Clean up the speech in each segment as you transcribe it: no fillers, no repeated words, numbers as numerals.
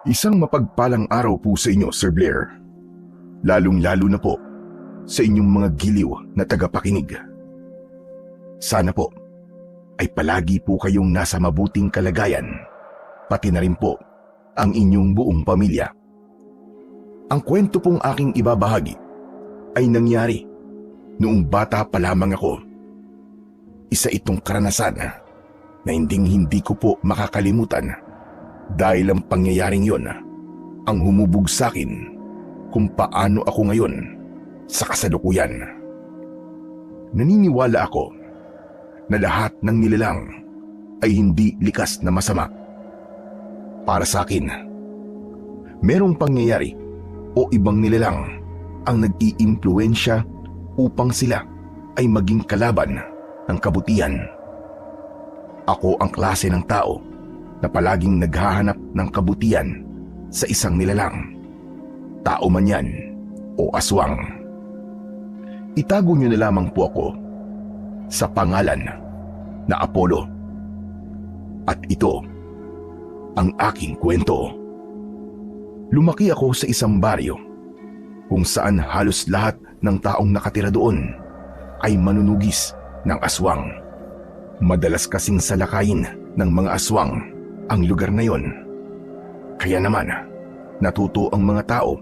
Isang mapagpalang araw po sa inyo, Sir Blair. Lalong-lalo na po sa inyong mga giliw na tagapakinig. Sana po ay palagi po kayong nasa mabuting kalagayan, pati na rin po ang inyong buong pamilya. Ang kwento pong aking ibabahagi ay nangyari noong bata pa lamang ako. Isa itong karanasan na hindi ko po makakalimutan dahil ang pangyayaring yon ang humubog sa akin kung paano ako ngayon sa kasalukuyan. Naniniwala ako na lahat ng nilalang ay hindi likas na masama. Para sa akin, merong pangyayari o ibang nilalang ang nag-iimpluwensya upang sila ay maging kalaban ng kabutihan. Ako ang klase ng tao na palaging naghahanap ng kabutihan sa isang nilalang, tao man yan o aswang. Itago niyo na lamang po ako sa pangalan na Apollo. At ito ang aking kwento. Lumaki ako sa isang baryo kung saan halos lahat ng taong nakatira doon ay manunugis ng aswang. Madalas kasing salakayin ng mga aswang ang lugar na yon. Kaya naman, natuto ang mga tao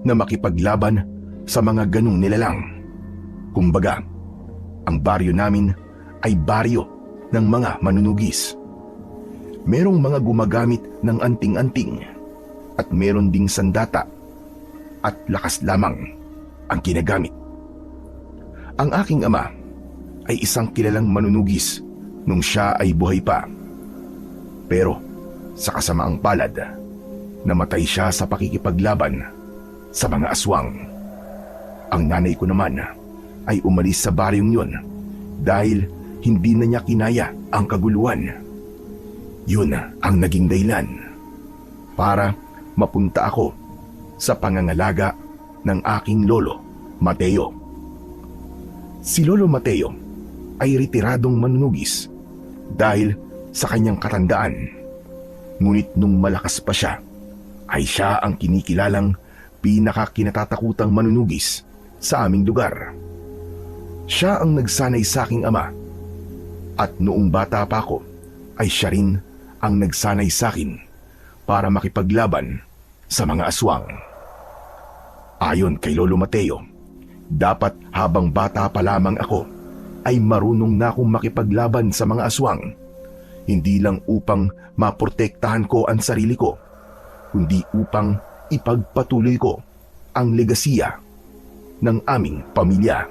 na makipaglaban sa mga ganung nilalang. Kumbaga, ang baryo namin ay baryo ng mga manunugis. Merong mga gumagamit ng anting-anting at meron ding sandata at lakas lamang ang ginagamit. Ang aking ama ay isang kilalang manunugis nung siya ay buhay pa. Pero sa kasamaang palad, namatay siya sa pakikipaglaban sa mga aswang. Ang nanay ko naman ay umalis sa baryong yon dahil hindi na niya kinaya ang kaguluhan. Yun ang naging dahilan para mapunta ako sa pangangalaga ng aking lolo, Mateo. Si Lolo Mateo ay retiradong manunugis dahil sa kanyang katandaan. Ngunit nung malakas pa siya, ay siya ang kinikilalang pinakakinatatakutang manunugis sa aming lugar. Siya ang nagsanay sa aking ama at noong bata pa ako ay siya rin ang nagsanay sa akin para makipaglaban sa mga aswang. Ayon kay Lolo Mateo, dapat habang bata pa lamang ako ay marunong na akong makipaglaban sa mga aswang, hindi lang upang maprotektahan ko ang sarili ko, kundi upang ipagpatuloy ko ang legasiya ng aming pamilya.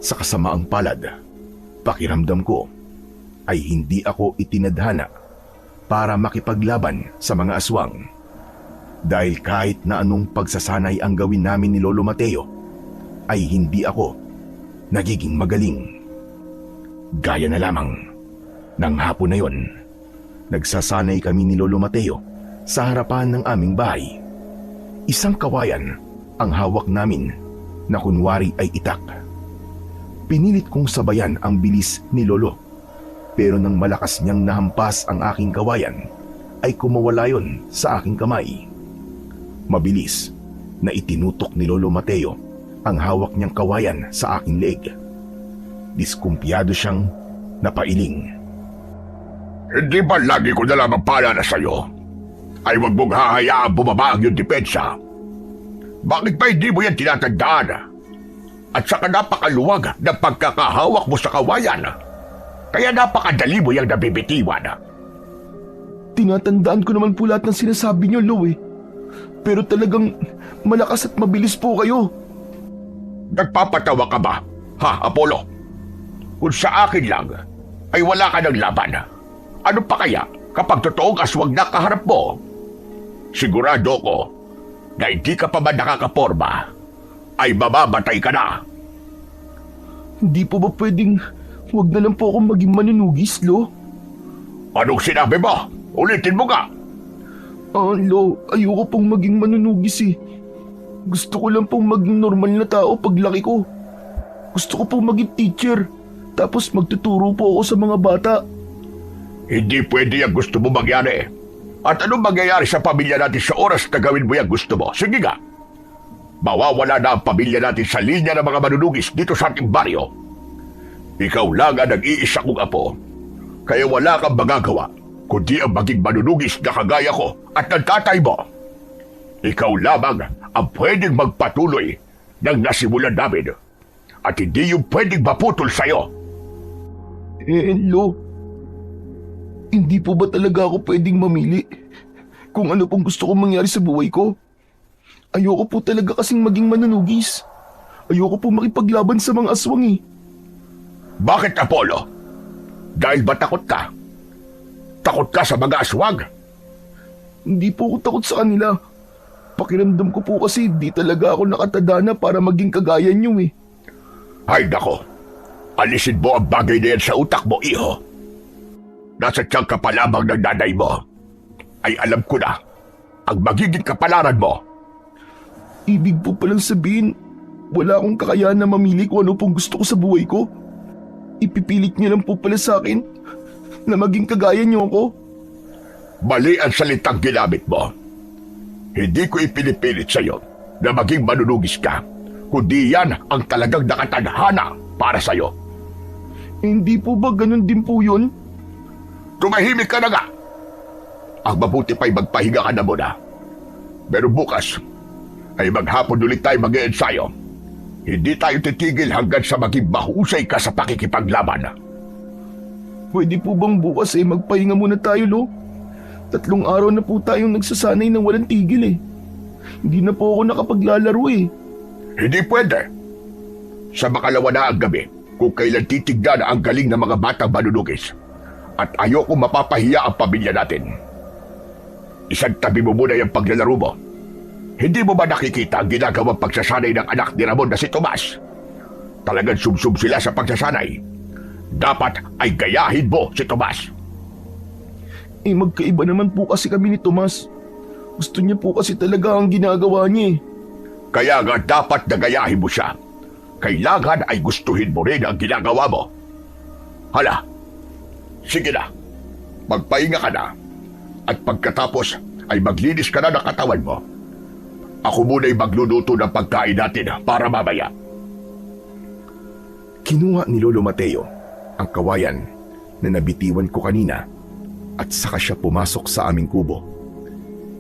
Sa kasamaang palad, pakiramdam ko ay hindi ako itinadhana para makipaglaban sa mga aswang. Dahil kahit na anong pagsasanay ang gawin namin ni Lolo Mateo, ay hindi ako nagiging magaling. Gaya na lamang ng hapon na yon, nagsasanay kami ni Lolo Mateo sa harapan ng aming bahay. Isang kawayan ang hawak namin na kunwari ay itak. Pinilit kong sabayan ang bilis ni Lolo, pero nang malakas niyang nahampas ang aking kawayan, ay kumawala yon sa aking kamay. Mabilis na itinutok ni Lolo Mateo ang hawak niyang kawayan sa aking leeg. Diskumpiyado siyang napailing. Hindi ba lagi ko na lamang paalala sa'yo ay huwag mong hahayaan bumaba ang iyong depensa? Bakit ba hindi mo yan tinatandaan? At saka napakaluwag ng pagkakahawak mo sa kawayan, kaya napakadali mo yung nabibitiwan. Tinatandaan ko naman po lahat ng sinasabi niyo, Lo eh. Pero talagang malakas at mabilis po kayo. Nagpapatawa ka ba, ha, Apollo? Kung sa akin lang, ay wala ka ng laban. Ano pa kaya kapag totoong aswang na kaharap mo? Sigurado ko na hindi ka pa man nakakaporma, ay mamamatay ka na. Hindi po ba pwedeng huwag na lang po akong maging manunugis, Lo? Anong sinabi mo? Ulitin mo nga. Lo, ayoko pong maging manunugis eh. Gusto ko lang pong maging normal na tao paglaki ko. Gusto ko pong maging teacher, tapos magtuturo po ako sa mga bata. Hindi pwede ang gusto mo mangyari. At anong mangyayari sa pamilya natin sa oras na gawin mo yung gusto mo? Sige nga. Mawawala na ang pamilya natin sa linya ng mga manunugis dito sa ating baryo. Ikaw lang ang nag-iisa kong apo. Kaya wala kang magagawa kundi ang maging manunugis na kagaya ko at ng tatay mo. Ikaw lamang ang pwedeng magpatuloy ng nasimulan namin. At hindi yung pwedeng maputol sa'yo. Lo, hindi po ba talaga ako pwedeng mamili kung ano pong gusto kong mangyari sa buhay ko? Ayoko po talaga kasing maging manunugis. Ayoko po makipaglaban sa mga aswang eh. Bakit, Apollo? Dahil ba takot ka? Takot ka sa mga aswang? Hindi po ako takot sa kanila. Pakiramdam ko po kasi di talaga ako nakatadana para maging kagaya niyo eh. Ay nako, alisin mo ang bagay na yan sa utak mo, iho. Nasa tiyang ka pa lamang ng nanay mo. Ay alam ko na, ang magiging kapalaran mo. Ibig po palang sabihin, wala akong kakayahan na mamili kung ano pong gusto ko sa buhay ko. Ipipilit niyo lang po pala sa akin na maging kagaya niyo ako. Mali ang salitang ginamit mo. Hindi ko ipinipilit sa'yo na maging manunugis ka, kundi yan ang talagang nakatadhana para sa'yo. Hindi po ba ganun din po yun? Tumahimik ka na nga. Ang mabuti pa'y magpahinga ka na muna. Pero bukas, ay maghapon ulit tayo mag-ensayo. Hindi tayo titigil hanggang sa maging mahusay ka sa pakikipaglaban. Pwede po bang bukas magpahinga muna tayo, Lo? 3 araw na po tayong nagsasanay ng walang tigil eh. Hindi na po ako nakapaglalaro eh. Hindi pwede. Sa makalawa na ang gabi, kung kailan titignan ang galing ng mga batang manunugis. At ayoko mapapahiya ang pamilya natin. Isang tabi mo muna yung paglalaro mo. Hindi mo ba nakikita ang ginagawang pagsasanay ng anak ni Ramon na si Tomas? Talagang sumsum sila sa pagsasanay. Dapat ay gayahin mo si Tomas. Magkaiba naman po kasi kami ni Tomas. Gusto niya po kasi talaga ang ginagawa niya eh. Kaya nga dapat na gayahin mo siya. Kailangan ay gustuhin mo rin ang ginagawa mo. Hala, sige na. Magpahinga ka na. At pagkatapos ay maglinis ka na ng katawan mo. Ako muna'y magluluto ng pagkain natin para mamaya. Kinuha ni Lolo Mateo ang kawayan na nabitiwan ko kanina at saka siya pumasok sa aming kubo.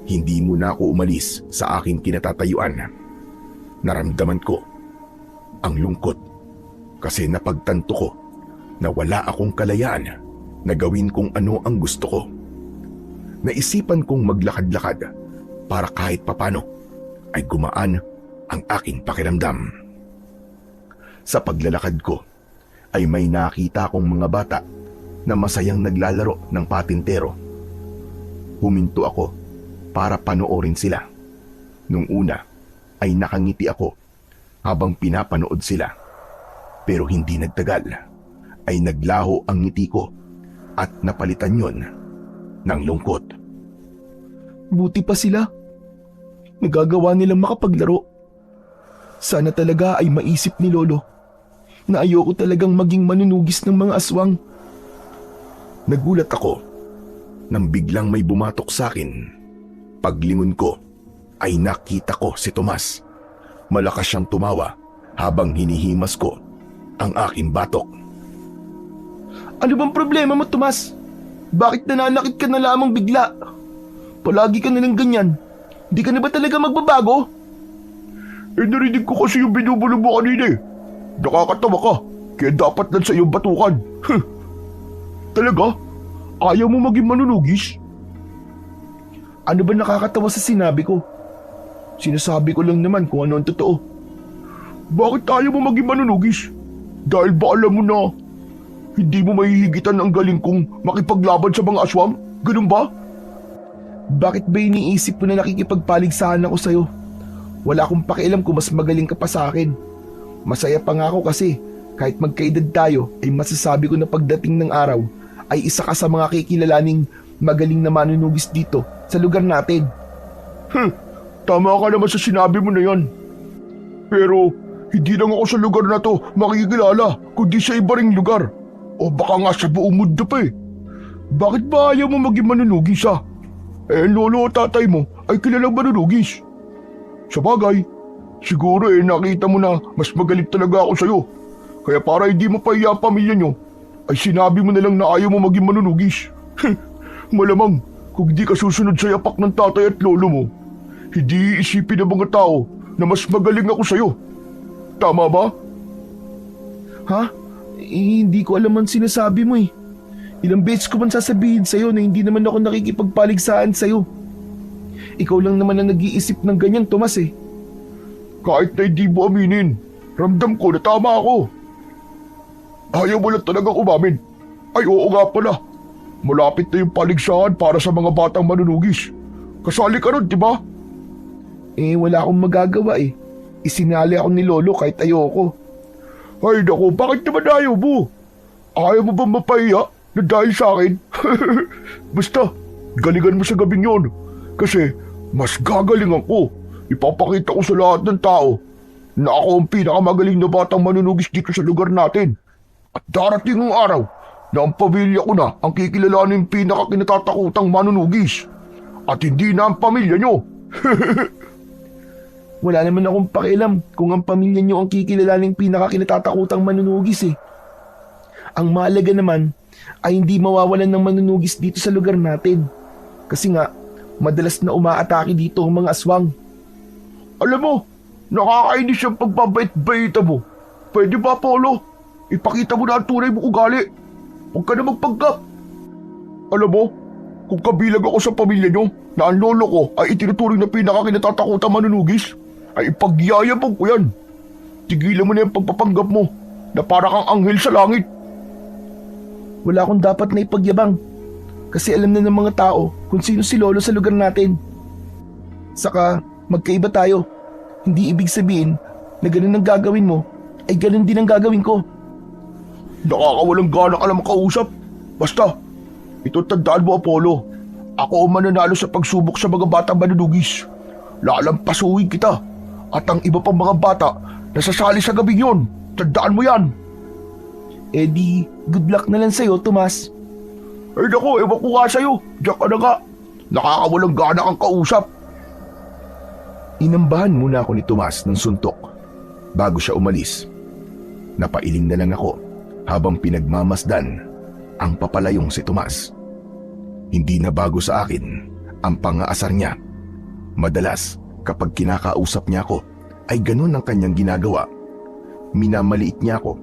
Hindi muna ako umalis sa aking kinatatayuan. Naramdaman ko ang lungkot kasi napagtanto ko na wala akong kalayaan na gawin kung ano ang gusto ko. Naisipan kong maglakad-lakad para kahit papano ay gumaan ang aking pakiramdam. Sa paglalakad ko ay may nakita akong mga bata na masayang naglalaro ng patintero. Huminto ako para panoorin sila. Nung una ay nakangiti ako habang pinapanood sila. Pero hindi nagtagal ay naglaho ang ngiti ko at napalitan yon ng lungkot. Buti pa sila. Nagagawa nilang makapaglaro. Sana talaga ay maisip ni Lolo na ayoko talagang maging manunugis ng mga aswang. Nagulat ako nang biglang may bumatok sa akin. Paglingon ko ay nakita ko si Tomas. Malakas siyang tumawa habang hinihimas ko ang aking batok. Ano bang problema mo, Tomas? Bakit nananakit ka na lamang bigla? Palagi ka na lang ganyan. Di ka na ba talaga magbabago? Narinig ko kasi yung binubulong mo kanina eh. Nakakatawa ka, kaya dapat lang sa iyong batukan. Talaga? Ayaw mo maging manunugis? Ano ba nakakatawa sa sinabi ko? Sinasabi ko lang naman kung ano ang totoo. Bakit ayaw mo maging manunugis? Dahil ba alam mo na hindi mo mahihigitan ang galing kong makipaglaban sa mga aswang? Ganun ba? Bakit ba iniisip mo na nakikipagpaligsahan ako sa'yo? Wala akong pakialam kung mas magaling ka pa sa akin. Masaya pa nga ako kasi kahit magkaedad tayo ay masasabi ko na pagdating ng araw ay isa ka sa mga kikilalaning magaling na manunugis dito sa lugar natin. Tama ka naman sa sinabi mo na yan. Pero hindi lang ako sa lugar na to makikilala kundi sa iba ring lugar. O baka nga sa buong mundo pa eh. Bakit ba ayaw mo maging manunugis ah? ang lolo o tatay mo ay kilalang manunugis. Sa bagay, siguro nakita mo na mas magaling talaga ako sa'yo. Kaya para hindi mo pahiya ang pamilya nyo, ay sinabi mo na lang na ayaw mo maging manunugis. Malamang, kung di ka susunod sa yapak ng tatay at lolo mo, hindi iisipin ng mga tao na mas magaling ako sa'yo. Tama ba? Ha? Hindi ko alam ang sinasabi mo eh. Ilang beses ko man sasabihin sa'yo na hindi naman ako nakikipagpaligsahan sa'yo. Ikaw lang naman ang nag-iisip ng ganyan, Tomas eh. Kahit na hindi mo aminin, ramdam ko na tama ako. Ayaw mo lang talagang umamin. Ay oo nga pala. Malapit na yung paligsahan para sa mga batang manunugis. Kasali ka nun, di ba? Wala akong magagawa eh. Isinali ako ni Lolo kahit ayoko. Ay naku, bakit naman ayaw mo? Ayaw mo ba mapahiya na dahil sa akin? Basta, galingan mo sa gabing yon. Kasi, mas gagalingan ko. Ipapakita ko sa lahat ng tao na ako ang pinakamagaling na batang manunugis dito sa lugar natin. At darating ang araw na ang pamilya ko na ang kikilalanin pinakakinatatakutang manunugis. At hindi na ang pamilya nyo. Wala naman akong pakialam kung ang pamilya nyo ang kikilalaning pinakakinatatakutang manunugis eh. Ang mahalaga naman ay hindi mawawalan ng manunugis dito sa lugar natin. Kasi nga, madalas na umaatake dito ang mga aswang. Alam mo, nakakainis yung pagbabait-baita mo. Pwede ba, Polo? Ipakita mo na ang tunay mo ugali. Huwag ka na magpanggap. Alam mo, kung kabilang ako sa pamilya nyo na ang lolo ko ay itinuturing na pinakakinatatakutang manunugis, ay ipagyayabang ko yan. Tigilan mo na yung pagpapanggap mo na para kang anghel sa langit. Wala akong dapat na ipagyabang kasi alam na ng mga tao kung sino si Lolo sa lugar natin. Saka magkaiba tayo. Hindi ibig sabihin na ganun ang gagawin mo ay ganun din ang gagawin ko. Nakakawalang gana ka lang makausap. Basta, ito tandaan mo, Apollo. Ako ang mananalo sa pagsubok sa mga batang manunugis. Lalampasuhin kita. At ang iba pang mga bata nasasali sa gabing yon. Tandaan mo yan. Di, good luck na lang sa'yo, Tomas. Ay naku, ewan ko nga sa'yo. Diyan ka na nga. Nakakawalang gana kang kausap. Inambahan muna ako ni Tomas ng suntok bago siya umalis. Napailing na lang ako habang pinagmamasdan ang papalayong si Tomas. Hindi na bago sa akin ang pangaasar niya. Madalas kapag kinakausap niya ako ay ganun ang kanyang ginagawa. Minamaliit niya ako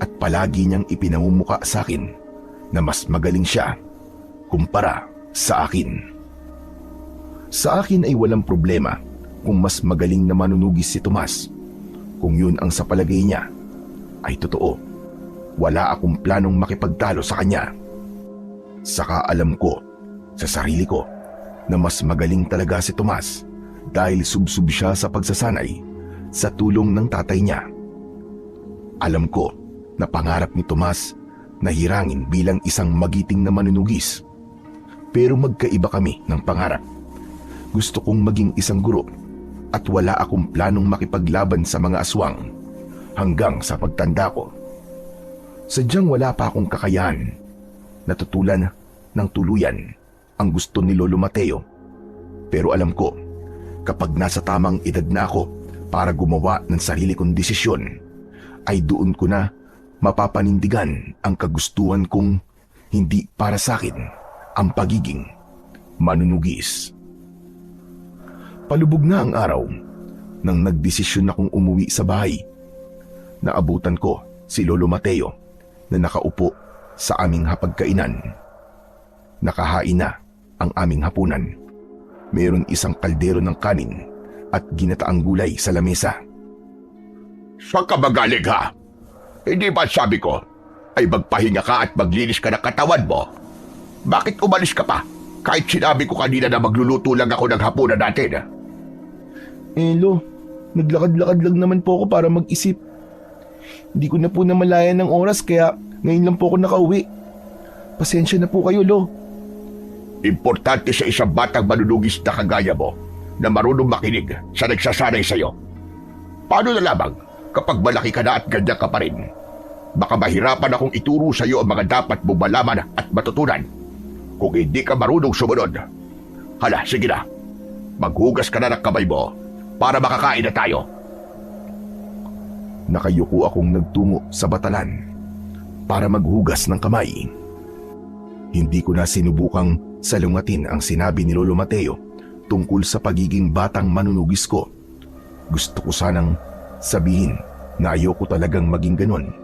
at palagi niyang ipinamumuka sa akin na mas magaling siya kumpara sa akin. Sa akin ay walang problema kung mas magaling na manunugis si Tomas. Kung yun ang sa palagay niya ay totoo. Wala akong planong makipagtalo sa kanya. Saka alam ko sa sarili ko na mas magaling talaga si Tomas dahil subsub siya sa pagsasanay sa tulong ng tatay niya. Alam ko na pangarap ni Tomas na hirangin bilang isang magiting na manunugis. Pero magkaiba kami ng pangarap. Gusto kong maging isang guro at wala akong planong makipaglaban sa mga aswang hanggang sa pagtanda ko. Sadyang wala pa akong kakayahan. Natutulan ng tuluyan ang gusto ni Lolo Mateo. Pero alam ko, kapag nasa tamang edad na ako para gumawa ng sarili kong desisyon, ay doon ko na mapapanindigan ang kagustuhan kong hindi para sa akin ang pagiging manunugis. Palubog na ang araw nang nagdesisyon akong umuwi sa bahay. Naabutan ko si Lolo Mateo na nakaupo sa aming hapagkainan. Nakahain na ang aming hapunan. Mayroon isang kaldero ng kanin at ginataang gulay sa lamesa. Saan ka magaling ha? Hindi ba sabi ko ay magpahinga ka at maglinis ka ng katawan mo? Bakit umalis ka pa? Kahit sinabi ko kanina na magluluto lang ako ng hapunan natin. Lo, naglakad-lakad lang naman po ako para mag-isip. Hindi ko na po namalayan ng oras kaya ngayon lang po ako nakauwi. Pasensya na po kayo, Lo. Importante sa isang batang manunugis na kagaya mo na marunong makinig sa nagsasanay sa'yo. Paano na lamang kapag malaki ka na at ganyan ka pa rin? Baka mahirapan akong ituro sa'yo ang mga dapat mong malaman at matutunan kung hindi ka marunong sumunod. Hala, sige na. Maghugas ka na ng kamay mo para makakain na tayo. Nakayuko akong nagtungo sa batalan para maghugas ng kamay. Hindi ko na sinubukang salungatin ang sinabi ni Lolo Mateo tungkol sa pagiging batang manunugis ko. Gusto ko sanang sabihin na ayoko talagang maging ganon,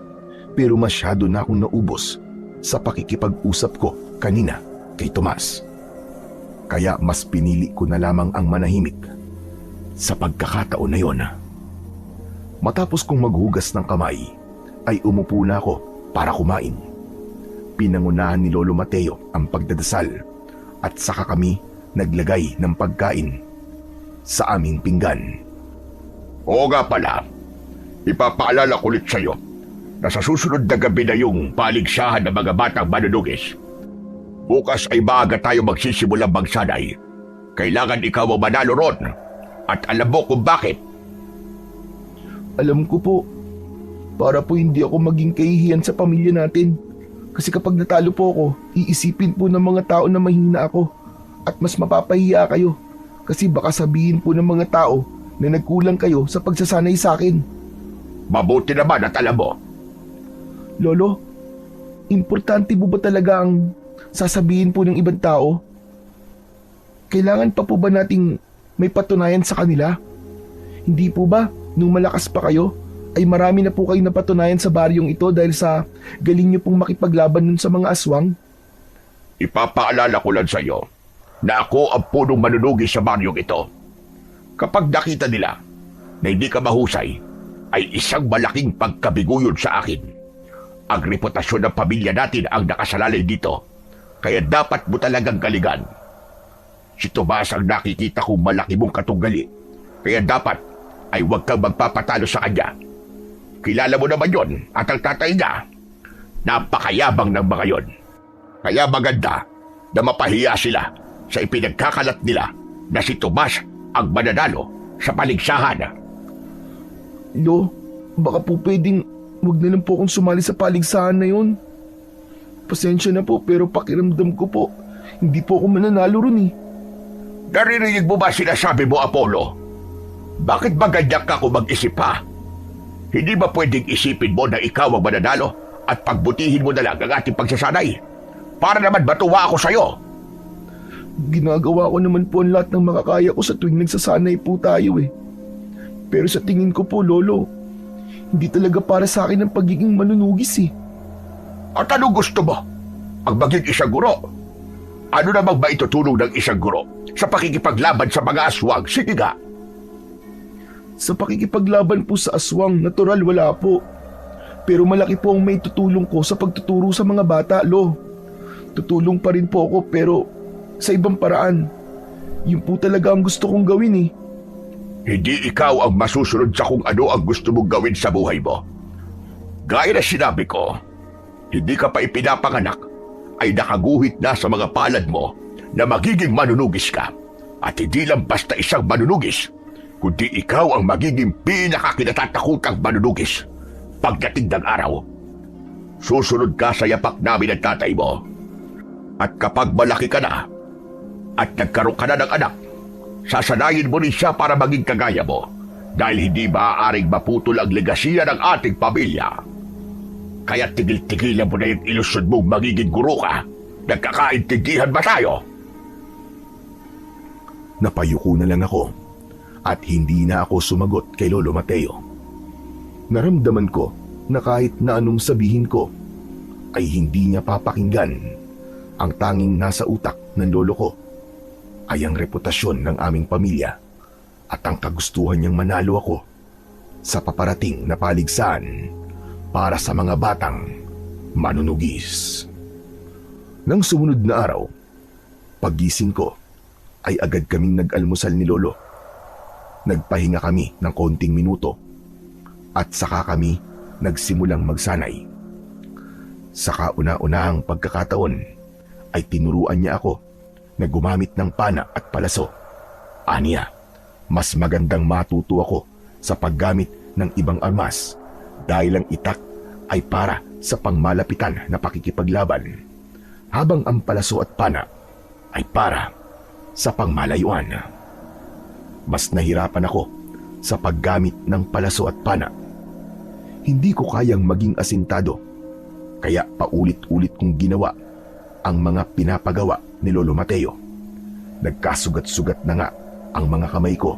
pero masyado na akong naubos sa pakikipag-usap ko kanina kay Tomas. Kaya mas pinili ko na lamang ang manahimik sa pagkakataon na yon. Matapos kong maghugas ng kamay, ay umupo na ako para kumain. Pinangunahan ni Lolo Mateo ang pagdadasal at saka kami naglagay ng pagkain sa aming pinggan. Oo nga pala, ipapaalala ko ulit sa'yo na sa susunod na gabi na yung paligsahan ng mga batang manunugis. Bukas ay maaga tayo magsisimulang magsanay. Kailangan ikaw ang manalo ron. At alam mo kung bakit. Alam ko po, para po hindi ako maging kahihiyan sa pamilya natin. Kasi kapag natalo po ako, iisipin po ng mga tao na mahina ako at mas mapapahiya kayo. Kasi baka sabihin po ng mga tao na nagkulang kayo sa pagsasanay sa akin. Mabuti naman at alam mo. Lolo, importante po ba talaga ang sasabihin po ng ibang tao? Kailangan pa po ba nating may patunayan sa kanila? Hindi po ba, nung malakas pa kayo, ay marami na po kayong napatunayan sa baryong ito dahil sa galing niyo pong makipaglaban nun sa mga aswang? Ipapaalala ko lang sa iyo na ako ang punong manunugis sa baryong ito. Kapag nakita nila na hindi ka mahusay, ay isang malaking pagkabiguyon sa akin. Ang reputasyon ng pamilya natin ang nakasalalay dito, kaya dapat mo talagang galingan. Si Tomas ang nakikita kong malaki mong katunggali, kaya dapat ay huwag kang magpapatalo sa kanya. Kilala mo naman yon at ang tatay niya, napakayabang ng mga yon. Kaya maganda na mapahiya sila sa ipinagkakalat nila na si Tomas ang mananalo sa paligsahan. Lo, baka po pwedeng wag na lang po akong sumali sa paligsahan na yun. Pasensya na po pero pakiramdam ko po, hindi po ako mananalo ron eh. Naririnig mo ba sinasabi mo, Apollo? Bakit ba ganyan ka kung mag-isip pa? Hindi ba pwedeng isipin mo na ikaw ang mananalo at pagbutihin mo na lang ang ating pagsasanay? Para naman matuwa ako sa'yo. Ginagawa ko naman po ang lahat ng makakaya ko sa tuwing nagsasanay po tayo eh. Pero sa tingin ko po, Lolo, hindi talaga para sa akin ang pagiging manunugis eh. At anong gusto mo? Ang maging isang guro? Ano namang ba itutulong ng isang guro sa pakikipaglaban sa mga aswang? Sige nga. Sa pakikipaglaban po sa aswang, natural wala po. Pero malaki po ang may tutulong ko sa pagtuturo sa mga bata, Lo. Tutulong pa rin po ako pero sa ibang paraan. Yun po talaga ang gusto kong gawin eh. Hindi ikaw ang masusunod sa kung ano ang gusto mong gawin sa buhay mo. Gaya na sinabi ko, hindi ka pa ipinapanganak ay nakaguhit na sa mga palad mo na magiging manunugis ka. At hindi lang basta isang manunugis, kundi ikaw ang magiging pinakakinatatakutang manunugis. Pagdating ng araw, susunod ka sa yapak namin ng tatay mo. At kapag malaki ka na at nagkaroon ka na ng anak, sasanayin mo rin siya para maging kagaya mo dahil hindi maaaring maputol ang legasiya ng ating pamilya. Kaya tigil-tigilan mo na yung ilusyon mong magiging guro ka. Nagkakaintindihan ba tayo? Napayuko na lang ako at hindi na ako sumagot kay Lolo Mateo. Naramdaman ko na kahit na anong sabihin ko ay hindi niya papakinggan. Ang tanging nasa utak ng lolo ko ay ang reputasyon ng aming pamilya at ang kagustuhan niyang manalo ako sa paparating na paligsahan para sa mga batang manunugis. Nang sumunod na araw, paggising ko ay agad kaming nag-almusal ni Lolo. Nagpahinga kami ng konting minuto at saka kami nagsimulang magsanay. Sa kauna-unahang pagkakataon ay tinuruan niya ako na gumamit ng pana at palaso. Aniya, mas magandang matuto ako sa paggamit ng ibang armas dahil ang itak ay para sa pangmalapitan na pakikipaglaban, habang ang palaso at pana ay para sa pangmalayuan. Mas nahirapan ako sa paggamit ng palaso at pana. Hindi ko kayang maging asintado, kaya paulit-ulit kong ginawa ang mga pinapagawa ni Lolo Mateo. Nagkasugat-sugat na nga ang mga kamay ko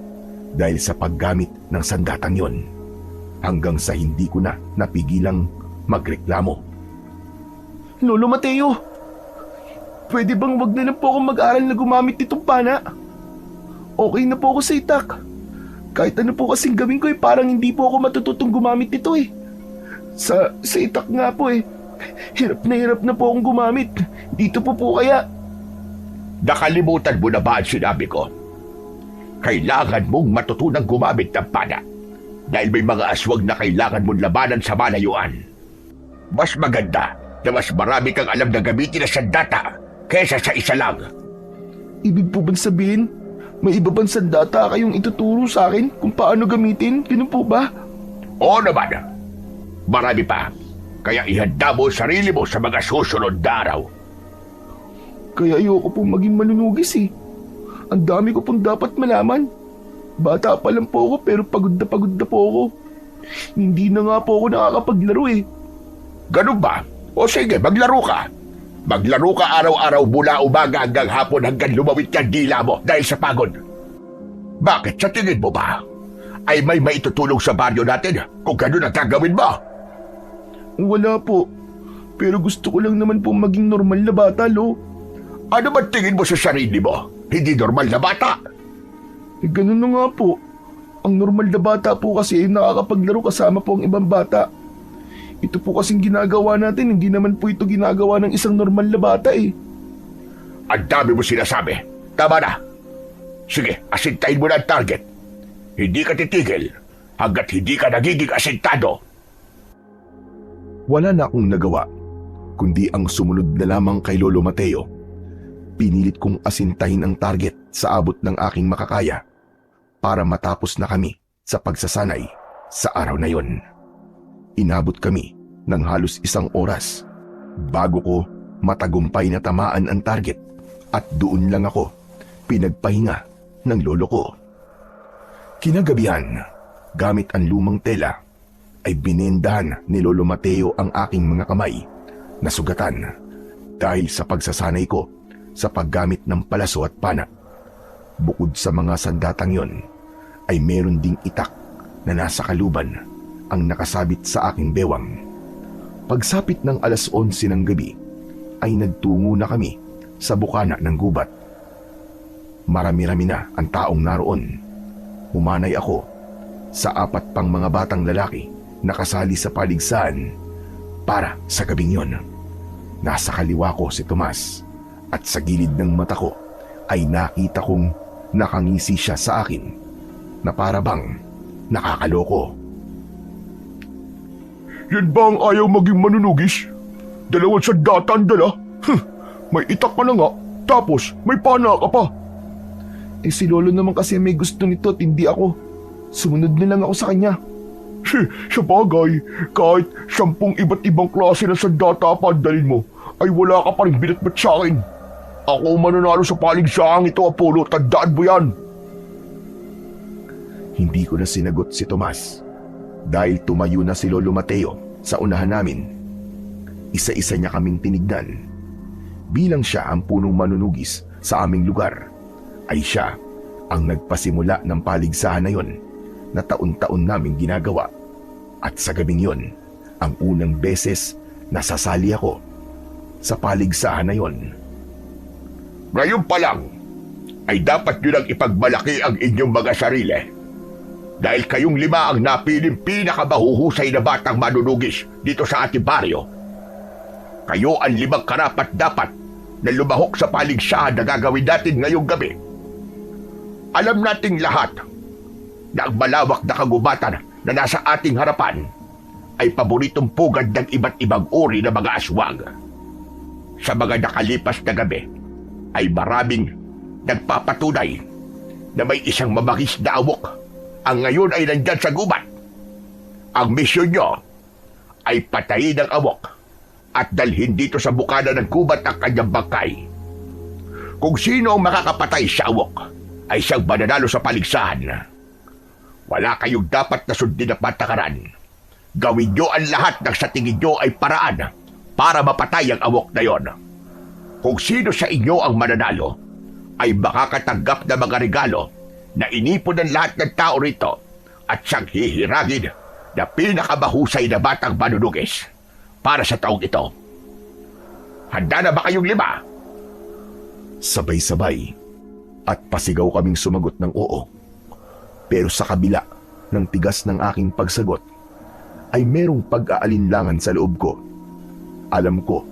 dahil sa paggamit ng sandatang yon, hanggang sa hindi ko na napigilang magreklamo. Lolo Mateo, pwede bang wag na lang po ako mag-aral na gumamit nitong pana? Okay na po ako sa itak. Kahit ano po kasing gawin ko parang hindi po ako matututong gumamit nito eh. Sa itak nga po hirap na po akong gumamit. Dito po kaya. Nakalimutan mo na ba ang sinabi ko? Kailangan mong matutunang gumamit ng pana dahil may mga aswang na kailangan mong labanan sa malayuan. Mas maganda na mas marami kang alam na gamitin na sandata kaysa sa isa lang. Ibig po bang sabihin, may iba bang sandata kayong ituturo sa akin kung paano gamitin? Ganun po ba? Oo naman. Marami pa. Kaya ihanda mo ang sarili mo sa mga susunod na araw. Kaya ayoko pong maging manunugis eh. Ang dami ko pong dapat malaman. Bata pa lang po ako pero pagod na po ako. Hindi na nga po ako nakakapaglaro eh. Ganun ba? O sige, maglaro ka. Maglaro ka araw-araw mula umaga hanggang hapon hanggang lumawit ka dila mo dahil sa pagod. Bakit sa tingin mo ba ay may maitutulong sa baryo natin kung ganun ang gagawin mo? Wala po. Pero gusto ko lang naman po maging normal na bata, Lo. Ano ba tingin mo sa sarili mo? Hindi normal na bata? Ganun na nga po. Ang normal na bata po kasi ay nakakapaglaro kasama po ang ibang bata. Ito po kasing ginagawa natin, hindi naman po ito ginagawa ng isang normal na bata eh. Ang dami mo sinasabi. Tama na. Sige, asintahin mo na ang target. Hindi ka titigil hanggat hindi ka nagiging asintado. Wala na akong nagawa, kundi ang sumunod na lamang kay Lolo Mateo. Pinilit kong asintahin ang target sa abot ng aking makakaya para matapos na kami sa pagsasanay sa araw na yon. Inabot kami ng halos 1 oras bago ko matagumpay na tamaan ang target at doon lang ako pinagpahinga ng lolo ko. Kinagabihan, gamit ang lumang tela, ay binendahan ni Lolo Mateo ang aking mga kamay na sugatan dahil sa pagsasanay ko sa paggamit ng palaso at pana. Bukod sa mga sandatang yon, ay meron ding itak na nasa kaluban ang nakasabit sa aking bewang. Pagsapit ng 11:00 ng gabi, ay nagtungo na kami sa bukana ng gubat. Marami-rami na ang taong naroon. Humanay ako sa 4 pang mga batang lalaki na kasali sa paligsahan para sa gabing yon. Nasa kaliwa ko si Tomas at sa gilid ng mata ko ay nakita kong nakangisi siya sa akin na para bang nakakaloko. Yan ba ang ayaw maging manunugis? 2 sandata ang dala? May itak ka na nga, tapos may pana ka pa. Si Lolo naman kasi may gusto nito at hindi ako. Sumunod na lang ako sa kanya. Sa bagay, kahit 10 iba't ibang klase ng sandata pa dalhin mo, ay wala ka pa rin binatbat sa akin. Ako mananalo sa paligsaang ito, Apollo. Tandaan mo yan. Hindi ko na sinagot si Tomas dahil tumayo na si Lolo Mateo sa unahan namin. Isa-isa niya kaming tinignan. Bilang siya ang punong manunugis sa aming lugar, ay siya ang nagpasimula ng paligsahan na yon na taon-taon naming ginagawa. At sa gabing yon, ang unang beses na sasali ako sa paligsahan na yon. Ngayon pa lang, ay dapat nyo lang ipagmalaki ang inyong mga sarili. Dahil kayong 5 ang napiling pinakamahuhusay na batang manunugis dito sa ating baryo. Kayo ang 5 karapat-dapat na lumahok sa paligsahan na gagawin natin ngayong gabi. Alam nating lahat na ang malawak na kagubatan na nasa ating harapan ay paboritong pugad ng iba't ibang uri ng mga aswang. Sa mga nakalipas na gabi ay maraming nagpapatunay na may isang mamangis na awok ang ngayon ay nandyan sa gubat. Ang misyon nyo ay patayin ang awok at dalhin dito sa bukana ng gubat ang kanyang bangkay. Kung sino ang makakapatay sa awok, ay siyang mananalo sa paligsahan. Wala kayong dapat na sundin na patakaran. Gawin nyo ang lahat ng sa tingin nyo ay paraan para mapatay ang awok na yon. Kung sino sa inyo ang mananalo, ay makakatanggap ng mga regalo na inipon ng lahat ng tao rito at siyang hihiragin na pinakamahusay na batang manunugis para sa taong ito. Handa na ba kayong 5? Sabay-sabay at pasigaw kaming sumagot ng oo. Pero sa kabila ng tigas ng aking pagsagot, ay merong pag-aalinlangan sa loob ko. Alam ko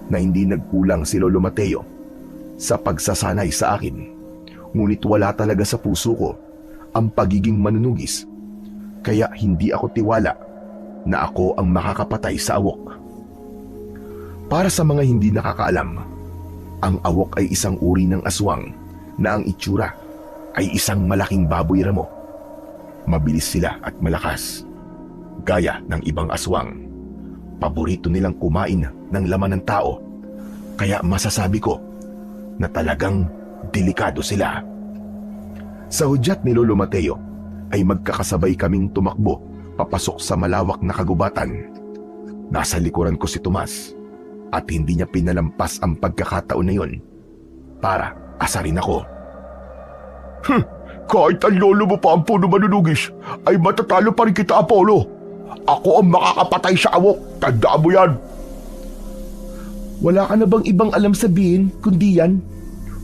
na hindi nagkulang si Lolo Mateo sa pagsasanay sa akin. Ngunit wala talaga sa puso ko ang pagiging manunugis. Kaya hindi ako tiwala na ako ang makakapatay sa awok. Para sa mga hindi nakakaalam, ang awok ay isang uri ng aswang na ang itsura ay isang malaking baboy ramo. Mabilis sila at malakas. Gaya ng ibang aswang, paborito nilang kumain ng laman ng tao. Kaya masasabi ko na talagang delikado sila. Sa hudyat ni Lolo Mateo ay magkakasabay kaming tumakbo papasok sa malawak na kagubatan. Nasa likuran ko si Tomas at hindi niya pinalampas ang pagkakataon na yon para asarin ako. Kahit ang lolo mo pa ang puno manunugis, ay matatalo pa rin kita, Apollo. Ako ang makakapatay sa awok. Tandaan mo yan. Wala ka na bang ibang alam sabihin kundi yan?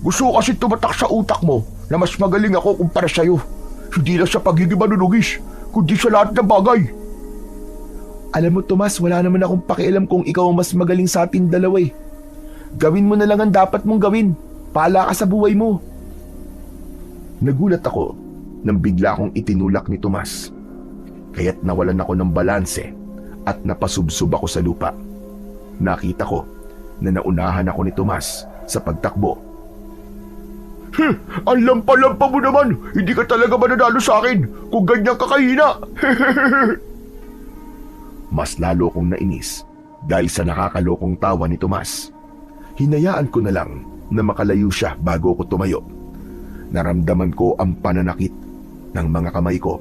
Gusto ko kasi tumatak sa utak mo na mas magaling ako kumpara sa'yo. Hindi lang sa pagiging manunugis, kundi sa lahat ng bagay. Alam mo Tomas, wala naman akong pakialam kung ikaw ang mas magaling sa atin dalawa eh. Gawin mo na lang ang dapat mong gawin. Paala ka sa buhay mo. Nagulat ako nang bigla akong itinulak ni Tomas. Kaya't nawalan ako ng balanse at napasubsob ako sa lupa. Nakita ko na naunahan ako ni Tomas sa pagtakbo. Ang lampa-lampa mo naman. Hindi ka talaga mananalo sa akin kung ganyan ka kahina. Mas lalo kong nainis dahil sa nakakalokong tawa ni Tomas. Hinayaan ko na lang na makalayo siya bago ko tumayo. Naramdaman ko ang pananakit ng mga kamay ko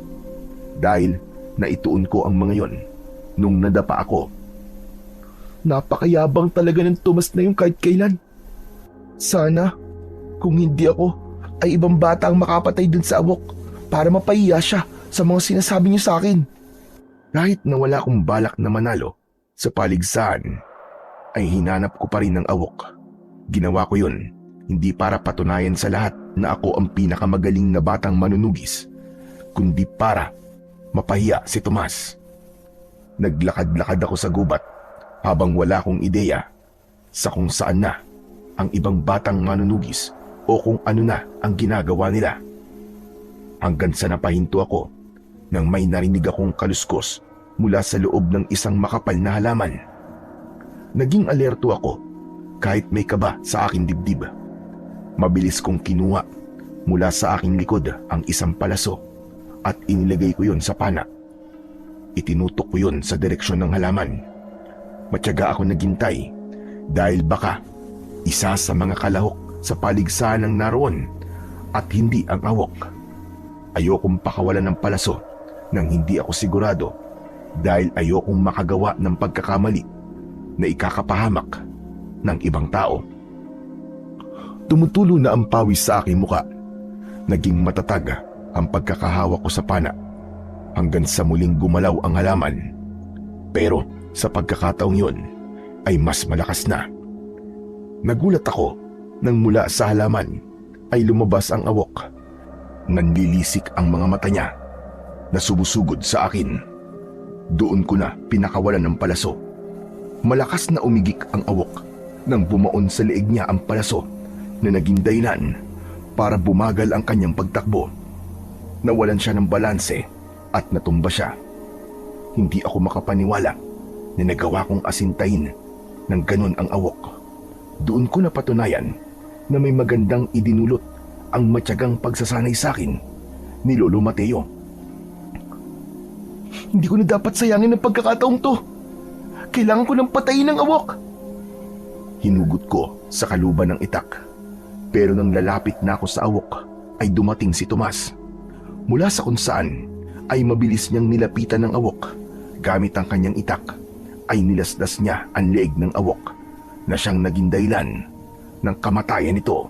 dahil naituon ko ang mga yon nung nadapa ako. Napakayabang talaga ng Tomas na yung kahit kailan. Sana, kung hindi ako, ay ibang bata ang makapatay dun sa awok para mapahiya siya sa mga sinasabi niyo sa akin. Kahit na wala akong balak na manalo sa paligsahan, ay hinanap ko pa rin ang awok. Ginawa ko yun, hindi para patunayan sa lahat na ako ang pinakamagaling na batang manunugis, kundi para mapahiya si Tomas. Naglakad-lakad ako sa gubat habang wala akong ideya sa kung saan na ang ibang batang manunugis o kung ano na ang ginagawa nila. Hanggang sa napahinto ako nang may narinig akong kaluskos mula sa loob ng isang makapal na halaman. Naging alerto ako kahit may kaba sa aking dibdib. Mabilis kong kinuha mula sa aking likod ang isang palaso at inilagay ko yon sa pana. Itinutok ko yon sa direksyon ng halaman. Matyaga ako naghintay dahil baka isa sa mga kalahok sa paligsahan ang naroon at hindi ang awok. Ayokong pakawalan ng palaso nang hindi ako sigurado dahil ayokong makagawa ng pagkakamali na ikakapahamak ng ibang tao. Tumutulo na ang pawis sa aking muka. Naging matatag ang pagkakahawak ko sa pana hanggang sa muling gumalaw ang halaman. Pero sa pagkakataong yun ay mas malakas na. Nagulat ako nang mula sa halaman ay lumabas ang awok. Nanlilisik ang mga mata niya na sumusugod sa akin. Doon ko na pinakawalan ng palaso. Malakas na umigik ang awok nang bumaon sa leeg niya ang palaso na naging dahilan para bumagal ang kanyang pagtakbo. Nawalan siya ng balanse at natumba siya. Hindi ako makapaniwala na nagawa kong asintahin ng ganun ang awok. Doon ko napatunayan na may magandang idinulot ang matyagang pagsasanay sa akin ni Lolo Mateo. Hindi ko na dapat sayangin ang pagkakataong to. Kailangan ko ng patayin ng awok. Hinugot ko sa kaluban ng itak. Pero nang lalapit na ako sa awok ay dumating si Tomas. Mula sa kung saan ay mabilis niyang nilapitan ng awok. Gamit ang kanyang itak ay nilasdas niya ang leeg ng awok na siyang naging dahilan ng kamatayan nito.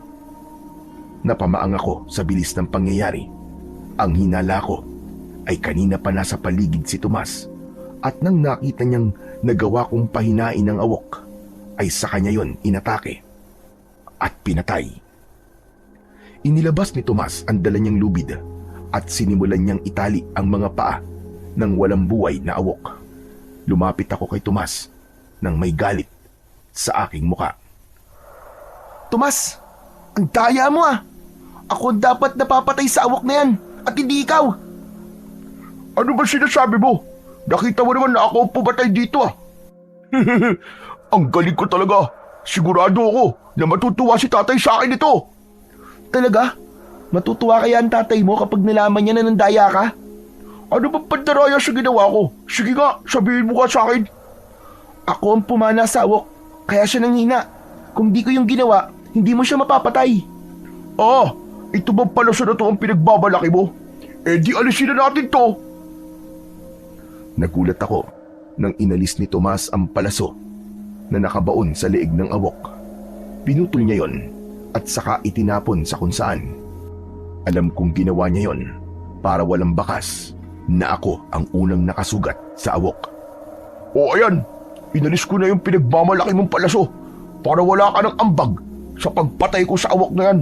Napamaang ako sa bilis ng pangyayari. Ang hinala ko ay kanina pa nasa paligid si Tomas at nang nakita niyang nagawa kong pahinain ng awok ay sa kanya yon inatake at pinatay. Inilabas ni Tomas ang dala niyang lubid at sinimulan niyang itali ang mga paa ng walang buhay na awok. Lumapit ako kay Tomas nang may galit sa aking muka. Tomas, ang daya mo ah! Ako ang dapat napapatay sa awok na yan at hindi ikaw! Ano ba sinasabi mo? Nakita mo naman na ako ang pumatay dito ah. Ang galing ko talaga. Sigurado ako na matutuwa si tatay sa akin ito. Talaga? Matutuwa kaya ang tatay mo kapag nalaman niya na nandaya ka? Ano bang pandaraya sa ginawa ko? Sige nga, sabihin mo ka sa akin. Ako ang pumana sa awok, kaya siya nanghina. Kung di ko yung ginawa, hindi mo siya mapapatay. Ah, ito bang palaso na to ang pinagbabalaki mo? Eh di alisin na natin to. Nagulat ako nang inalis ni Tomas ang palaso na nakabaon sa leeg ng awok. Pinutol niya yon at saka itinapon sa kung saan. Alam kong ginawa niya yon para walang bakas na ako ang unang nakasugat sa awok. O ayan, inalis ko na yung pinagmamalaki mong palaso para wala ka ng ambag sa pagpatay ko sa awok na yan.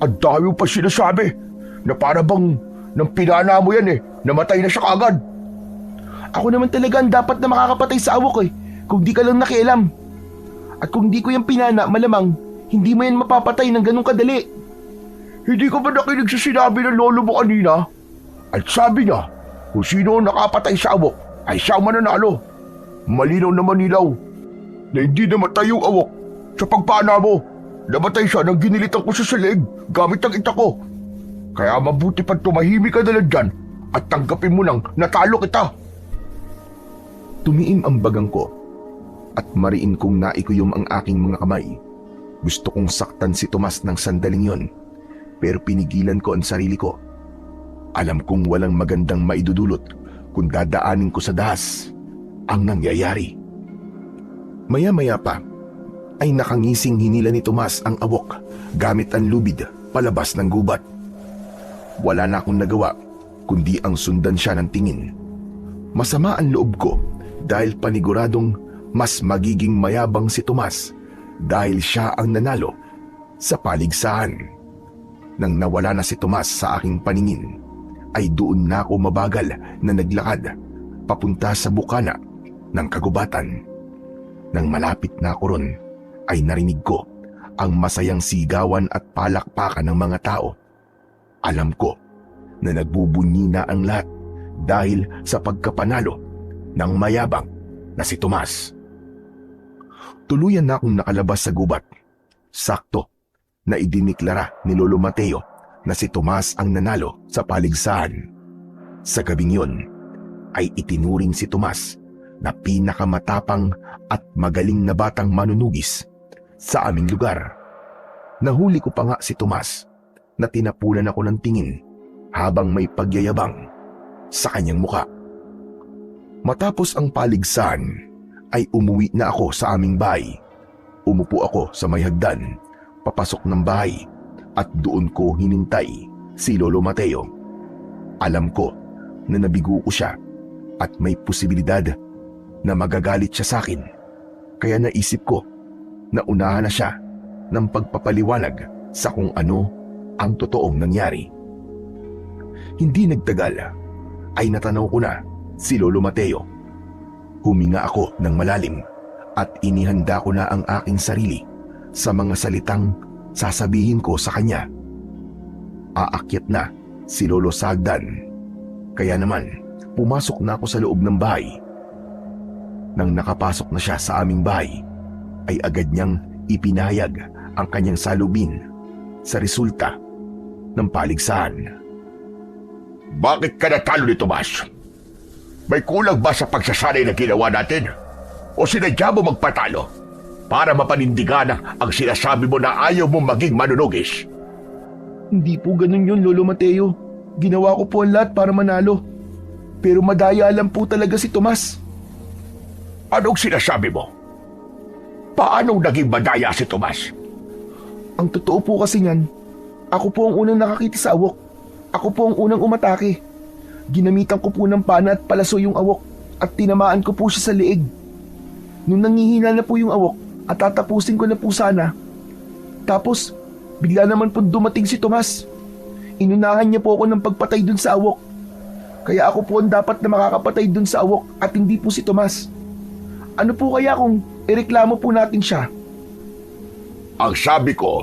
Ang dami mo pa sinasabi na para bang nang pinana mo yan namatay na siya kaagad. Ako naman talaga ang dapat na makakapatay sa awok kung di ka lang nakialam. At kung di ko yung pinana, malamang hindi mo yan mapapatay ng ganun kadali. Hindi ka ba nakinig sa sinabi ng lolo mo kanina? At sabi niya, kung sino ang nakapatay sa awok ay siya ang mananalo. Malinaw na manilaw na hindi namatay yung awok sa pagpana mo. Namatay siya nang ginilitan ko sa leeg gamit ang itak ko. Kaya mabuti pa tumahimik ka na lang dyan at tanggapin mo nang natalo kita. Tumiim ang bagang ko at mariin kong naikuyom ang aking mga kamay. Gusto kong saktan si Tomas ng sandaling yon, pero pinigilan ko ang sarili ko. Alam kong walang magandang maidudulot kung dadaanin ko sa dahas ang nangyayari. Maya-maya pa ay nakangising hinila ni Tomas ang awok gamit ang lubid palabas ng gubat. Wala na akong nagawa kundi ang sundan siya ng tingin. Masama ang loob ko dahil paniguradong mas magiging mayabang si Tomas dahil siya ang nanalo sa paligsahan. Nang nawala na si Tomas sa aking paningin, ay doon na ako mabagal na naglakad papunta sa bukana ng kagubatan. Nang malapit na ako ron, ay narinig ko ang masayang sigawan at palakpakan ng mga tao. Alam ko na nagbubunyi na ang lahat dahil sa pagkapanalo ng mayabang na si Tomas. Tuluyan na akong nakalabas sa gubat. Sakto na idiniklara ni Lolo Mateo na si Tomas ang nanalo sa paligsahan. Sa gabing yun ay itinuring si Tomas na pinakamatapang at magaling na batang manunugis sa aming lugar. Nahuli ko pa nga si Tomas na tinapunan ako ng tingin habang may pagyayabang sa kanyang muka. Matapos ang paligsahan ay umuwi na ako sa aming bahay. Umupo ako sa may hagdan, papasok ng bahay at doon ko hinintay si Lolo Mateo. Alam ko na nabigo ko siya at may posibilidad na magagalit siya sa akin. Kaya naisip ko na unahan na siya ng pagpapaliwanag sa kung ano ang totoong nangyari. Hindi nagtagal ay natanaw ko na si Lolo Mateo. Huminga ako ng malalim at inihanda ko na ang aking sarili sa mga salitang sasabihin ko sa kanya. Aakyat na si Lolo sa hagdan. Kaya naman, pumasok na ako sa loob ng bahay. Nang nakapasok na siya sa aming bahay, ay agad niyang ipinahayag ang kanyang salubin sa resulta ng paligsahan. Bakit ka natalo ni Tomas? May kulang ba sa pagsasanay na ginawa natin? O sinadya mo magpatalo? para mapanindigan ang sinasabi mo na ayaw mo maging manunugis. Hindi po ganun yun, Lolo Mateo. Ginawa ko po ang lahat para manalo. Pero madaya lang po talaga si Tomas. Anong sinasabi mo? Paano naging madaya si Tomas? Ang totoo po kasi niyan, ako po ang unang nakakita sa awok. Ako po ang unang umatake. Ginamitan ko po ng pana at palaso yung awok at tinamaan ko po siya sa leeg. Nung nangihina na po yung awok at tatapusin ko na po sana. Tapos, bigla naman po dumating si Tomas. Inunahan niya po ako ng pagpatay dun sa awok. Kaya ako po ang dapat na makakapatay dun sa awok at hindi po si Tomas. Ano po kaya kung ireklamo po natin siya? Ang sabi ko,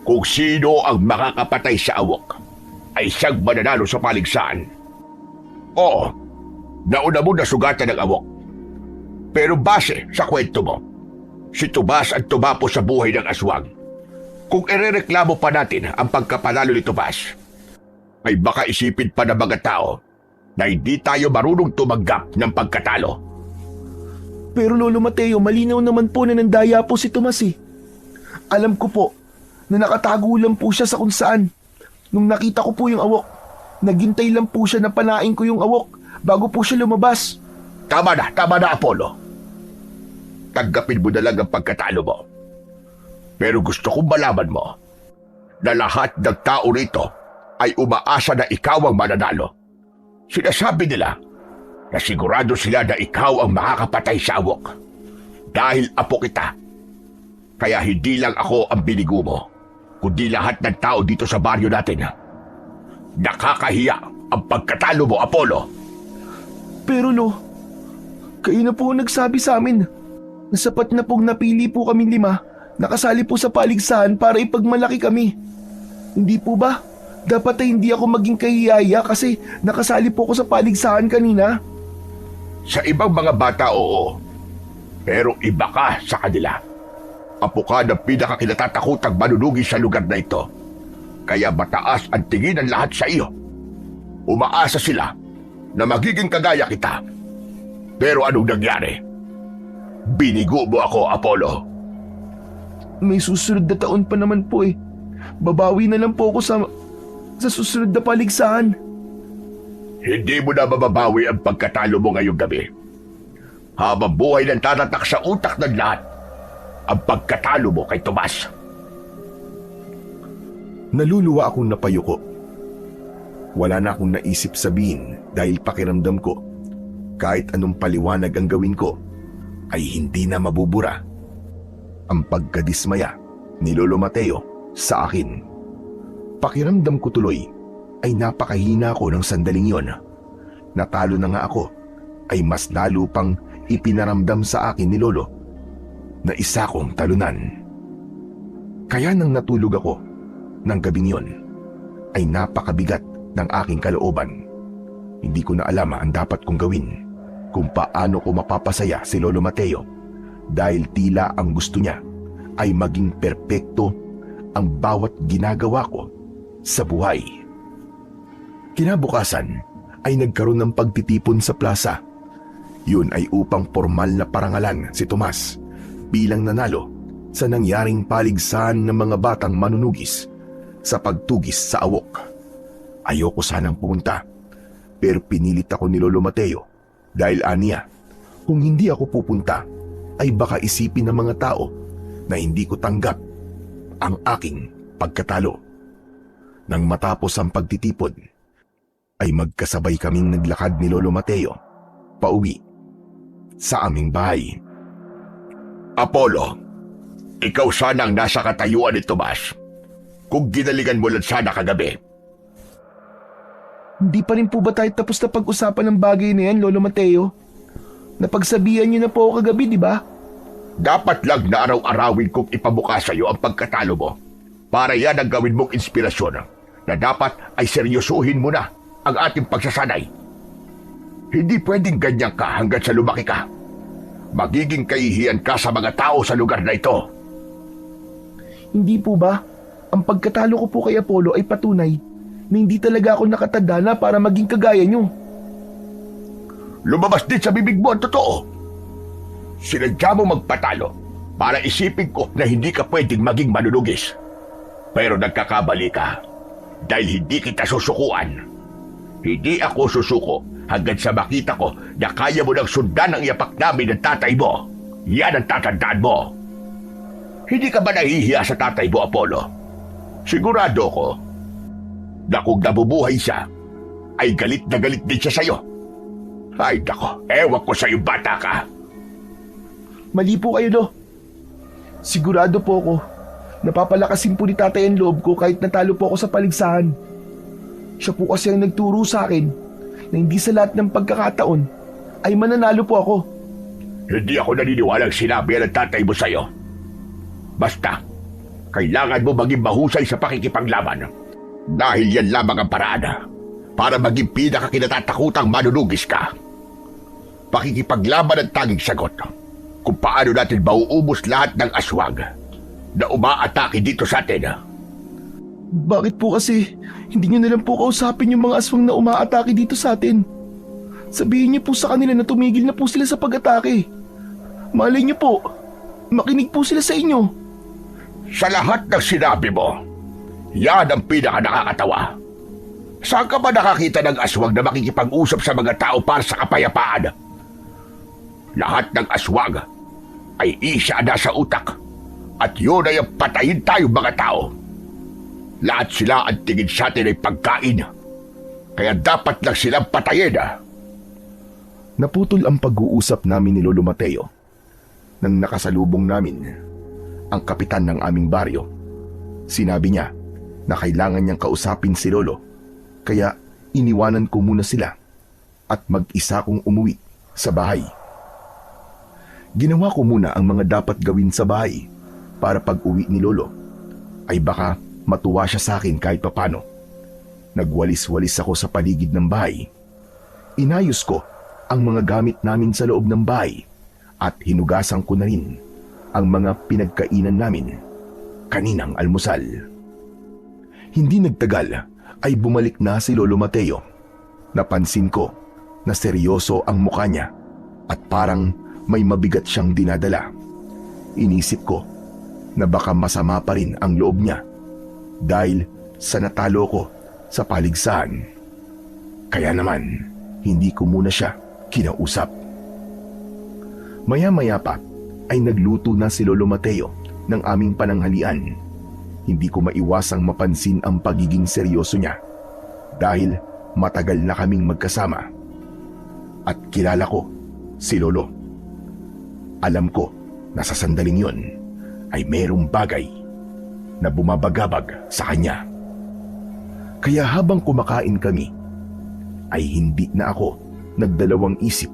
kung sino ang makakapatay sa awok, ay siyang mananalo sa paligsahan. Oo, nauna mo nasugatan ng awok. Pero base sa kwento mo, si Tomas ang tumapo sa buhay ng aswang. Kung irereklamo pa natin ang pagkapanalo ni Tomas, ay baka isipin pa ng mga tao na hindi tayo marunong tumanggap ng pagkatalo. Pero Lolo Mateo, malinaw naman po na nandaya po si Tomas eh. Alam ko po na nakatago lang po siya sa kung saan. Nung nakita ko po yung awok, naghintay lang po siya na panain ko yung awok bago po siya lumabas. Tama na, Apollo. Tanggapin mo na lang ang pagkatalo mo. Pero gusto kong malaman mo na lahat ng tao rito ay umaasa na ikaw ang mananalo. Sinasabi nila na sigurado sila na ikaw ang makakapatay sa awok. Dahil apo kita. Kaya hindi lang ako ang binigo mo, kundi lahat ng tao dito sa baryo natin. Nakakahiya ang pagkatalo mo, Apollo. Pero Lo, kayo na po ang nagsabi sa amin na sapat na pong napili po kami 5, nakasali po sa paligsahan para ipagmalaki kami. Hindi po ba? Dapat ay hindi ako maging kahiyaya kasi nakasali po ako sa paligsahan kanina. Sa ibang mga bata, oo. Pero iba ka sa kanila. Apo ka ng pinakakinatatakutang manunugi sa lugar na ito. Kaya mataas ang tingin ng lahat sa iyo. Umaasa sila na magiging kagaya kita. Pero anong nangyari? Binigo mo ako, Apollo. May susunod na taon pa naman po eh. Babawi na lang po ako sa susunod na paligsahan. Hindi mo na mababawi ang pagkatalo mo ngayong gabi. Habang buhay nang tatatak sa utak ng lahat ang pagkatalo mo kay Tomas. Naluluwa akong napayuko. Wala na akong naisip sabihin dahil pakiramdam ko kahit anong paliwanag ang gawin ko ay hindi na mabubura ang pagkadismaya ni Lolo Mateo sa akin. Pakiramdam ko tuloy ay napakahina ko ng sandaling yon. Natalo na nga ako ay mas lalo pang ipinaramdam sa akin ni Lolo na isa kong talunan. Kaya nang natulog ako ng gabing yon ay napakabigat ng aking kalooban. Hindi ko na alam ang dapat kong gawin kung paano ko mapapasaya si Lolo Mateo dahil tila ang gusto niya ay maging perpekto ang bawat ginagawa ko sa buhay. Kinabukasan ay nagkaroon ng pagtitipon sa plaza. Yun ay upang formal na parangalan si Tomas bilang nanalo sa nangyaring paligsahan ng mga batang manunugis sa pagtugis sa awok. Ayoko sanang pumunta pero pinilit ako ni Lolo Mateo dahil aniya, kung hindi ako pupunta ay baka isipin ng mga tao na hindi ko tanggap ang aking pagkatalo. Nang matapos ang pagtitipon, ay magkasabay kaming naglakad ni Lolo Mateo pauwi sa aming bahay. Apollo, ikaw sana ang nasa katayuan ni Tomas kung ginalingan mo lang sana kagabi. Hindi pa rin po ba tayo tapos na pag-usapan ng bagay na yan, Lolo Mateo? Napagsabihan niyo na po ako kagabi, di ba? Dapat lang na araw-arawin kong ipabuka sa iyo ang pagkatalo mo para yan ang gawin mong inspirasyon na dapat ay seryosuhin mo na ang ating pagsasanay. Hindi pwedeng ganyan ka hanggang sa lumaki ka. Magiging kahihiyan ka sa mga tao sa lugar na ito. Hindi po ba? Ang pagkatalo ko po kay Apollo ay patunay na hindi talaga ako nakatanda na para maging kagaya niyo. Lumabas din sa bibig mo ang totoo. Sinadya mo magpatalo para isipin ko na hindi ka pwedeng maging manunugis. Pero nagkakamali ka dahil hindi kita susukuan. Hindi ako susuko hanggang sa makita ko na kaya mo nang sundan ang yapak namin ng tatay mo. Yan ang tatandaan mo. Hindi ka ba nahihiya sa tatay mo, Apollo? Sigurado ko na kung nabubuhay siya, ay galit na galit din siya sa'yo. Ay nako, ewan ko sa'yo bata ka. Mali po kayo, Lo. Sigurado po ako. Napapalakasin po ni tatay ang loob ko kahit natalo po ako sa paligsahan. Siya po kasi ang nagturo sa akin na hindi sa lahat ng pagkakataon ay mananalo po ako. Hindi ako naniniwalang sinabi ng tatay mo sa'yo. Basta, kailangan mo maging mahusay sa pakikipaglaban. Dahil yan lamang ang paraan para maging pinakakinatatakutang manunugis ka. Pakikipaglaban ang tanging sagot kung paano natin mauubos lahat ng aswang na umaatake dito sa atin. Bakit po kasi hindi niyo nalang po kausapin yung mga aswang na umaatake dito sa atin? Sabihin niyo po sa kanila na tumigil na po sila sa pag-atake. Malay niyo po, makinig po sila sa inyo. Sa lahat ng sinabi mo, yan ang pinaka nakakatawa. Saan ka ba nakakita ng aswang na makikipag-usap sa mga tao para sa kapayapaan? Lahat ng aswang ay isa na sa utak at yun ay ang patayin tayong mga tao. Lahat sila ang tingin sa atin ay pagkain. Kaya dapat lang silang patayin. Naputol ang pag-uusap namin ni Lolo Mateo nang nakasalubong namin ang kapitan ng aming baryo. Sinabi niya na kailangan niyang kausapin si Lolo, kaya iniwanan ko muna sila at mag-isa kong umuwi sa bahay. Ginawa ko muna ang mga dapat gawin sa bahay para pag-uwi ni Lolo ay baka matuwa siya sa akin kahit papano. Nagwalis-walis ako sa paligid ng bahay. Inayos ko ang mga gamit namin sa loob ng bahay at hinugasan ko na rin ang mga pinagkainan namin kaninang almusal. Hindi nagtagal ay bumalik na si Lolo Mateo. Napansin ko na seryoso ang mukha niya at parang may mabigat siyang dinadala. Inisip ko na baka masama pa rin ang loob niya dahil sa natalo ko sa paligsahan. Kaya naman, hindi ko muna siya kinausap. Maya-maya pa ay nagluto na si Lolo Mateo ng aming pananghalian. Hindi ko maiwasang mapansin ang pagiging seryoso niya dahil matagal na kaming magkasama. At kilala ko si Lolo. Alam ko na sa sandaling yon ay mayroong bagay na bumabagabag sa kanya. Kaya habang kumakain kami, ay hindi na ako nagdalawang isip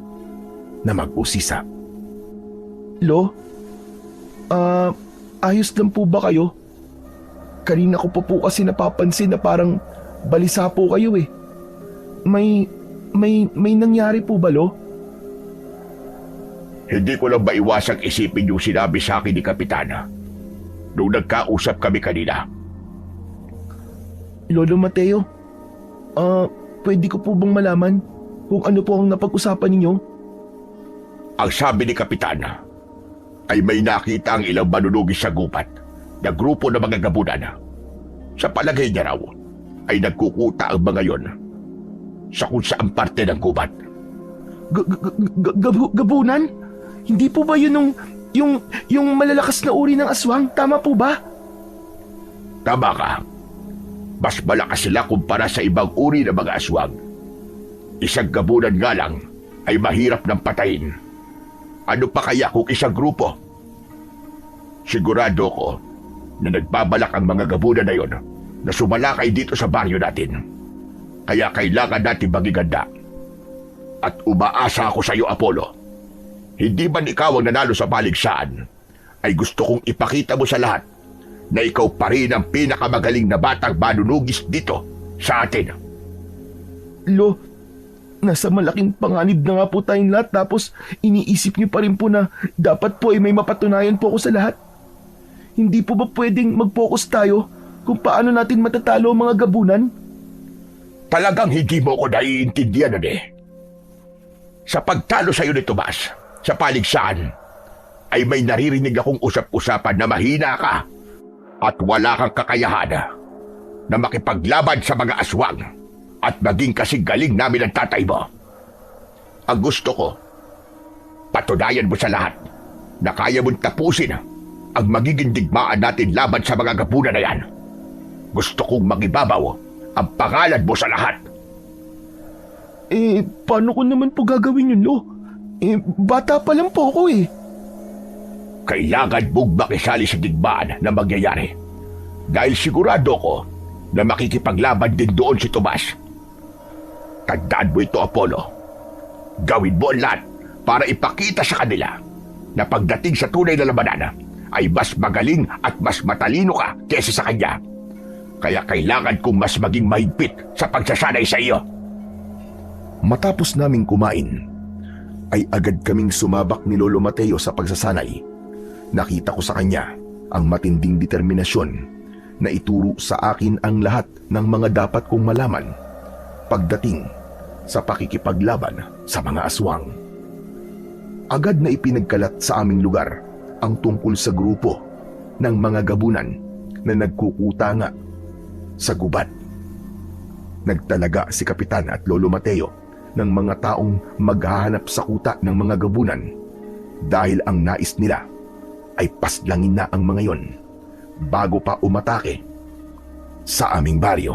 na mag-usisa. Lo, ayos lang po ba kayo? Kanina ko po kasi napapansin na parang balisa po kayo eh. May nangyari po ba, Lo? Hindi ko lang maiwasang isipin yung sinabi sa akin ni Kapitana nung nagkausap kami kanina. Lolo Mateo, pwede ko po bang malaman kung ano po ang napag-usapan ninyo? Ang sabi ni Kapitana ay may nakita ang ilang manunugis sa gubat na grupo ng mga gabunan. Sa palagay niya raw ay nagkukuta ang mga yon sa kung saan parte ng gubat. Gabunan? Hindi po ba yun yung malalakas na uri ng aswang? Tama po ba? Tama ka. Mas malakas sila kumpara sa ibang uri ng mga aswang. Isang gabunan nga lang ay mahirap ng patayin. Ano pa kaya kung isang grupo? Sigurado ko na nagbabalak ang mga gabunan na yon na sumalakay dito sa baryo natin. Kaya kailangan natin magiganda. At umaasa ako sa iyo, Apollo. Hindi man ikaw ang nanalo sa paligsahan, ay gusto kong ipakita mo sa lahat na ikaw pa rin ang pinakamagaling na batang manunugis dito sa atin. Lo, nasa malaking panganib na nga po tayong lahat tapos iniisip niyo pa rin po na dapat po ay may mapatunayan po ako sa lahat. Hindi po ba pwedeng mag-focus tayo kung paano natin matatalo ang mga gabunan? Talagang hindi mo ko naiintindihan, Sa pagtalo sa iyo ni Tomas, sa paligsahan, ay may naririnig akong usap-usapan na mahina ka at wala kang kakayahan na makipaglaban sa mga aswang at maging kasing galing namin ang tatay mo. Ang gusto ko, patunayan mo sa lahat na kaya mong tapusin ang magiging digmaan natin laban sa mga gabunan na yan. Gusto kong magibabaw ang pangalan mo sa lahat. Paano ko naman po gagawin yun, Lo? Bata pa lang po ako eh. Kailangan mong makisali sa digmaan na mangyayari. Dahil sigurado ko na makikipaglaban din doon si Tomas. Tandaan mo ito, Apollo. Gawin mo ang lahat para ipakita sa kanila na pagdating sa tunay na labanan ay mas magaling at mas matalino ka kaysa sa kanya. Kaya kailangan kong mas maging mahigpit sa pagsasanay sa iyo. Matapos naming kumain, ay agad kaming sumabak ni Lolo Mateo sa pagsasanay. Nakita ko sa kanya ang matinding determinasyon na ituro sa akin ang lahat ng mga dapat kong malaman pagdating sa pakikipaglaban sa mga aswang. Agad na ipinagkalat sa aming lugar ang tungkol sa grupo ng mga gabunan na nagkukutanga sa gubat. Nagtalaga si Kapitan at Lolo Mateo ng mga taong maghahanap sa kuta ng mga gabunan dahil ang nais nila ay paslangin na ang mga yon bago pa umatake sa aming baryo.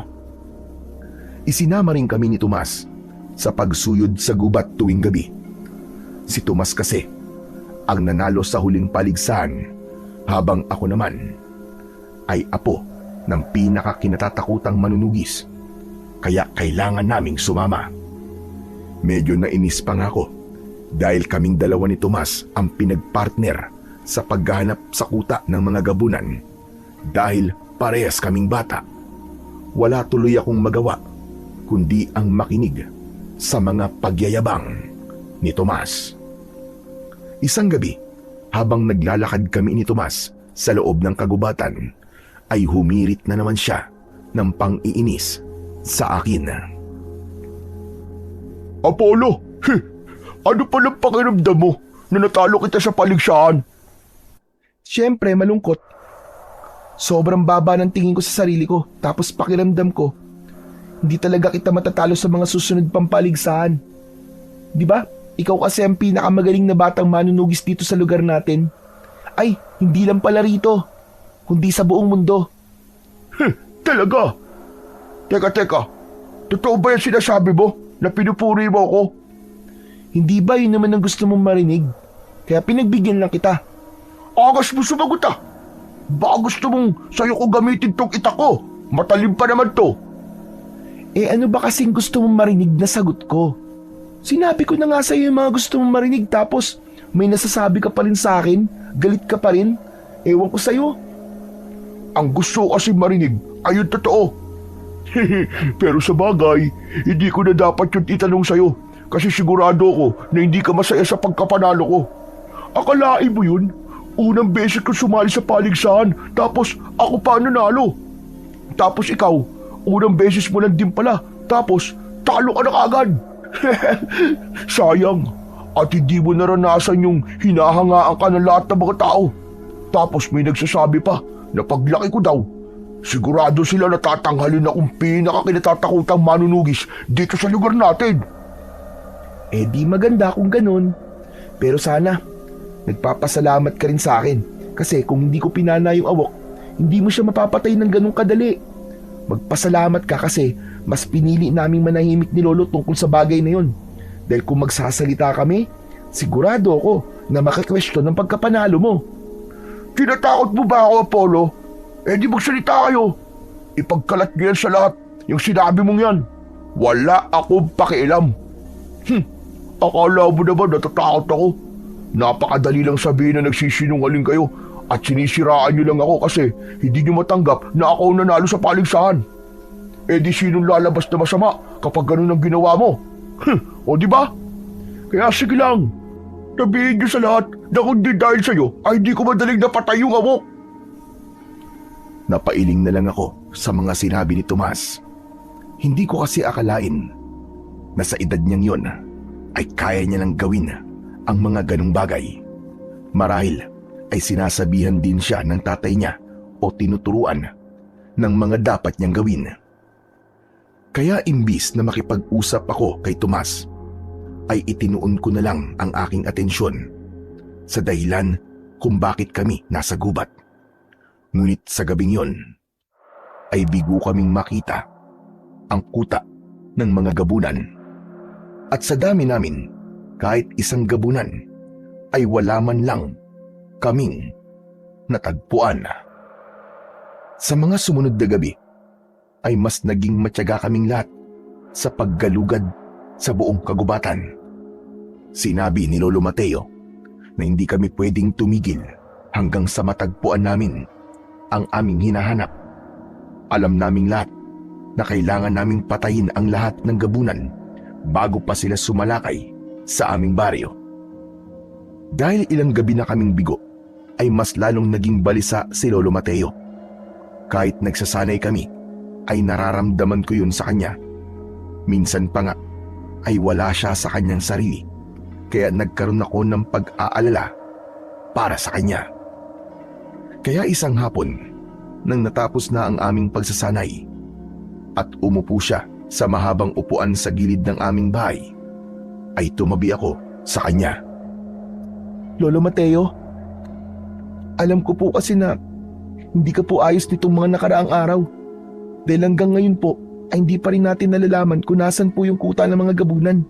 Isinama rin kami ni Tomas sa pagsuyod sa gubat tuwing gabi. Si Tomas kasi ang nanalo sa huling paligsahan habang ako naman ay apo ng pinakakinatatakutang manunugis kaya kailangan naming sumama. Medyo nainis pa nga ako dahil kaming dalawa ni Tomas ang pinagpartner sa paghahanap sa kuta ng mga gabunan dahil parehas kaming bata. Wala tuloy akong magawa kundi ang makinig sa mga pagyayabang ni Tomas. Isang gabi, habang naglalakad kami ni Tomas sa loob ng kagubatan, ay humirit na naman siya ng pang-iinis sa akin. Apollo, ano palang pakiramdam mo na natalo kita sa paligsahan? Siyempre, malungkot. Sobrang baba ng tingin ko sa sarili ko, tapos pakiramdam ko, hindi talaga kita matatalo sa mga susunod pang paligsahan. Di ba? Ikaw kasi ang pinakamagaling na batang manunugis dito sa lugar natin. Ay, hindi lang pala rito, kundi sa buong mundo. Talaga? Teka. Totoo ba yung sinasabi mo na pinupuri mo ako? Hindi ba yun naman ang gusto mong marinig? Kaya pinagbigyan lang kita. Angas mo sumagot ah! Baka gusto mong sa'yo ko gamitin tong itak ko? Matalim pa naman to. Ano ba kasing gusto mong marinig na sagot ko? Sinabi ko na nga sa'yo yung mga gusto mong marinig tapos may nasasabi ka pa rin sa akin? Galit ka pa rin? Ewan ko sa'yo. Ang gusto ko kasi marinig ay yung totoo. Pero sa bagay, hindi ko na dapat yung itanong sa'yo kasi sigurado ko na hindi ka masaya sa pagkapanalo ko. Akalain mo yun? Unang beses ko sumali sa paligsahan tapos ako pa nanalo. Tapos ikaw, unang beses mo lang din pala tapos talo ka na kaagad. Sayang, at hindi mo naranasan yung hinahangaan ka ng lahat ng mga tao. Tapos may nagsasabi pa na paglaki ko daw, sigurado sila na tatanghalin akong pinakakinatatakutang manunugis dito sa lugar natin. Di maganda kung ganun. Pero sana, nagpapasalamat ka rin sa akin. Kasi kung hindi ko pinana yung awok, hindi mo siya mapapatay ng ganun kadali. Magpasalamat ka kasi mas pinili naming manahimik ni Lolo tungkol sa bagay na yun. Dahil kung magsasalita kami, sigurado ako na makakwestiyon ng pagkapanalo mo. Tinatakot mo ba ako, Apollo? Di magsalita kayo. Ipagkalat niyo yan sa lahat, yung sinabi mong yan. Wala akong pakialam. Akala mo naman natatakot ako. Napakadali lang sabihin na nagsisinungaling kayo at sinisiraan niyo lang ako kasi hindi niyo matanggap na ako nanalo sa paligsahan. Di sinong lalabas na masama kapag ganun ang ginawa mo? O di ba? Kaya sige lang, sabihin niyo sa lahat na kung di dahil sa'yo ay hindi ko madaling napatay yung awok. Napailing na lang ako sa mga sinabi ni Tomas. Hindi ko kasi akalain na sa edad niyang yon ay kaya niya lang gawin ang mga ganong bagay. Marahil ay sinasabihan din siya ng tatay niya o tinuturuan ng mga dapat niyang gawin. Kaya imbis na makipag-usap ako kay Tomas, ay itinuon ko na lang ang aking atensyon sa dahilan kung bakit kami nasa gubat. Ngunit sa gabing yon, ay bigo kaming makita ang kuta ng mga gabunan. At sa dami namin, kahit isang gabunan, ay wala man lang kaming natagpuan. Sa mga sumunod na gabi, ay mas naging matyaga kaming lahat sa paggalugad sa buong kagubatan. Sinabi ni Lolo Mateo na hindi kami pwedeng tumigil hanggang sa matagpuan namin ang aming hinahanap. Alam naming lahat na kailangan naming patayin ang lahat ng gabunan bago pa sila sumalakay sa aming baryo. Dahil ilang gabi na kaming bigo, ay mas lalong naging balisa si Lolo Mateo. Kahit nagsasanay kami, ay nararamdaman ko yun sa kanya. Minsan pa nga, ay wala siya sa kanyang sarili, kaya nagkaroon ako ng pag-aalala para sa kanya. Kaya isang hapon, nang natapos na ang aming pagsasanay, at umupo siya sa mahabang upuan sa gilid ng aming bahay, ay tumabi ako sa kanya. Lolo Mateo, alam ko po kasi na hindi ka po ayos nitong mga nakaraang araw. Dahil hanggang ngayon po ay hindi pa rin natin nalalaman kung nasan po yung kuta ng mga gabunan.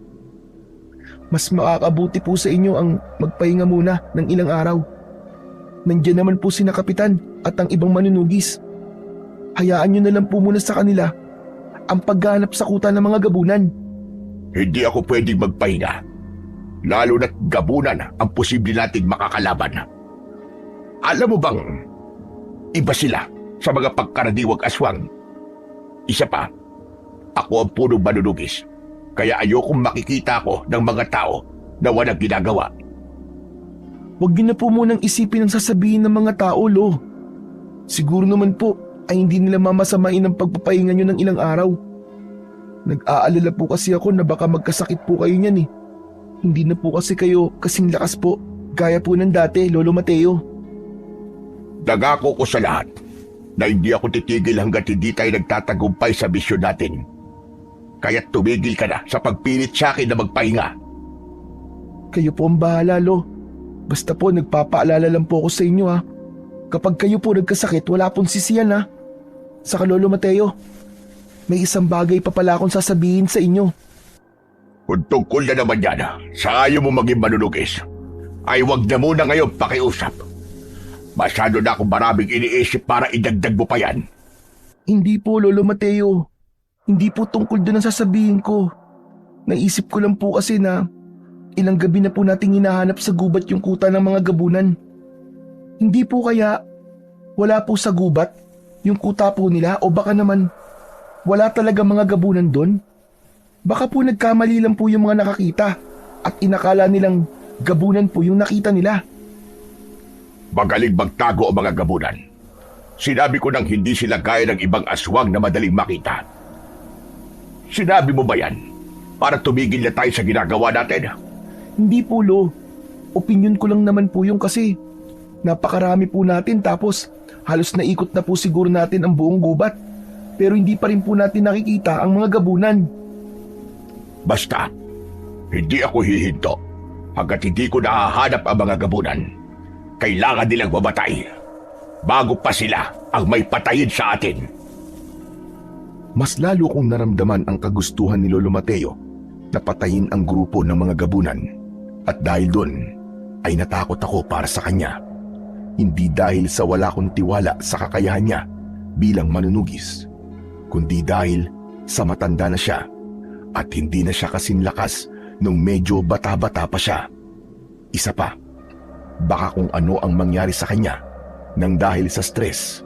Mas makakabuti po sa inyo ang magpahinga muna ng ilang araw. Nandiyan naman po sina Kapitan at ang ibang manunugis. Hayaan nyo na lang po muna sa kanila ang pagganap sa kuta ng mga gabunan. Hindi ako pwedeng magpahinga. Lalo na't gabunan ang posible nating makakalaban. Alam mo bang, iba sila sa mga pagkaraniwang aswang. Isa pa, ako ang punong manunugis, kaya ayokong makikita ko ng mga tao na walang ginagawa. Huwag niyo na po munang isipin ang sasabihin ng mga tao, Lo. Siguro naman po ay hindi nila mamasamain ang pagpapahinga nyo ng ilang araw. Nag-aalala po kasi ako na baka magkasakit po kayo niyan eh. Hindi na po kasi kayo kasing lakas po, gaya po ng dati, Lolo Mateo. Nangako ko sa lahat na hindi ako titigil hanggat hindi tayo nagtatagumpay sa misyon natin. Kaya tumigil ka na sa pagpilit sa akin na magpahinga. Kayo po ang bahala, Lo. Basta po nagpapaalala lang po ako sa inyo ha. Kapag kayo po nagkasakit, wala pong sisiyan ha. Saka Lolo Mateo, may isang bagay pa pala akong sasabihin sa inyo. Kung tungkol na naman yan, sa ayaw mo maging manunugis, ay wag na muna ngayon pakiusap. Masyado na akong maraming iniisip para idagdag mo pa yan. Hindi po, Lolo Mateo. Hindi po tungkol doon ang sasabihin ko. Naisip ko lang po kasi na ilang gabi na po nating hinahanap sa gubat yung kuta ng mga gabunan. Hindi po kaya wala po sa gubat yung kuta po nila o baka naman wala talaga mga gabunan doon? Baka po nagkamali lang po yung mga nakakita at inakala nilang gabunan po yung nakita nila. Magaling magtago ang mga gabunan. Sinabi ko nang hindi sila gaya ng ibang aswang na madaling makita. Sinabi mo ba yan para tumigil na tayo sa ginagawa natin? Hindi po, Lo. Opinyon ko lang naman po yung kasi napakarami po natin tapos halos naikot na po siguro natin ang buong gubat. Pero hindi pa rin po natin nakikita ang mga gabunan. Basta, hindi ako hihinto hanggat hindi ko nahahanap ang mga gabunan. Kailangan nilang mamatay bago pa sila ang may patayin sa atin. Mas lalo kong naramdaman ang kagustuhan ni Lolo Mateo na patayin ang grupo ng mga gabunan. At dahil doon, ay natakot ako para sa kanya. Hindi dahil sa wala kong tiwala sa kakayahan niya bilang manunugis, kundi dahil sa matanda na siya at hindi na siya kasing lakas nung medyo bata-bata pa siya. Isa pa, baka kung ano ang mangyari sa kanya nang dahil sa stress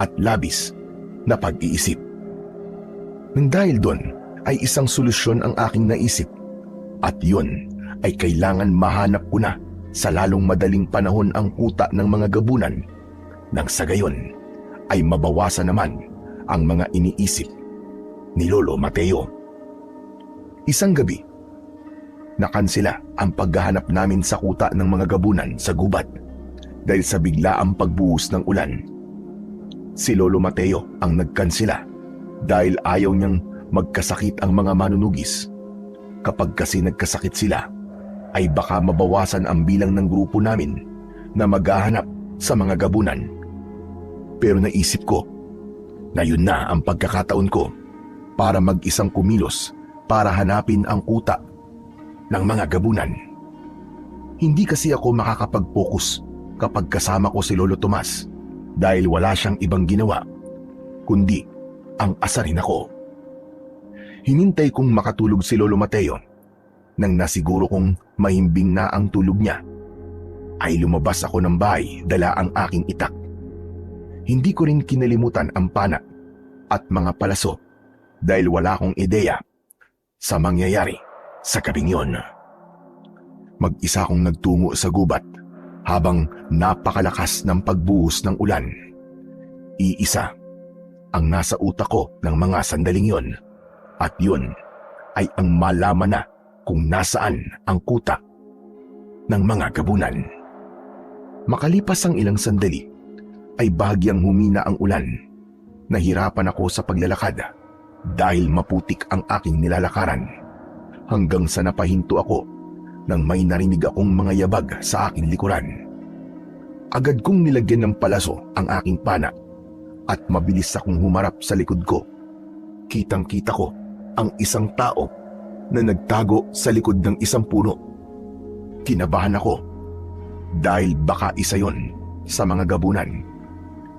at labis na pag-iisip. Nang dahil doon ay isang solusyon ang aking naisip at yun ay kailangan mahanap ko na sa lalong madaling panahon ang kuta ng mga gabunan nang sa gayon ay mabawasan naman ang mga iniisip ni Lolo Mateo. Isang gabi, Nakansela ang paghahanap namin sa kuta ng mga gabunan sa gubat dahil sa biglaang pagbuhos ng ulan. Si Lolo Mateo ang nagkansela dahil ayaw niyang magkasakit ang mga manunugis. Kapag kasi nagkasakit sila, ay baka mabawasan ang bilang ng grupo namin na maghahanap sa mga gabunan. Pero naisip ko na yun na ang pagkakataon ko para mag-isang kumilos para hanapin ang kuta ng mga gabunan. Hindi kasi ako makakapag-focus kapag kasama ko si Lolo Tomas dahil wala siyang ibang ginawa kundi ang asarin ako. Hinintay kong makatulog si Lolo Mateo. Nang nasiguro kong mahimbing na ang tulog niya, ay lumabas ako ng bahay dala ang aking itak. Hindi ko rin kinalimutan ang pana at mga palaso dahil wala akong ideya sa mangyayari sa gabing yon. Mag-isa akong nagtungo sa gubat habang napakalakas ng pagbuhos ng ulan. Iisa ang nasa utak ko ng mga sandaling yon at yun ay ang malaman na kung nasaan ang kuta ng mga gabunan. Makalipas ang ilang sandali, ay bahagyang humina ang ulan. Nahirapan ako sa paglalakad dahil maputik ang aking nilalakaran hanggang sa napahinto ako nang may narinig akong mga yabag sa aking likuran. Agad kong nilagyan ng palaso ang aking pana at mabilis akong humarap sa likod ko. Kitang-kita ko ang isang tao na nagtago sa likod ng isang puno. Kinabahan ako dahil baka isa yon sa mga gabunan.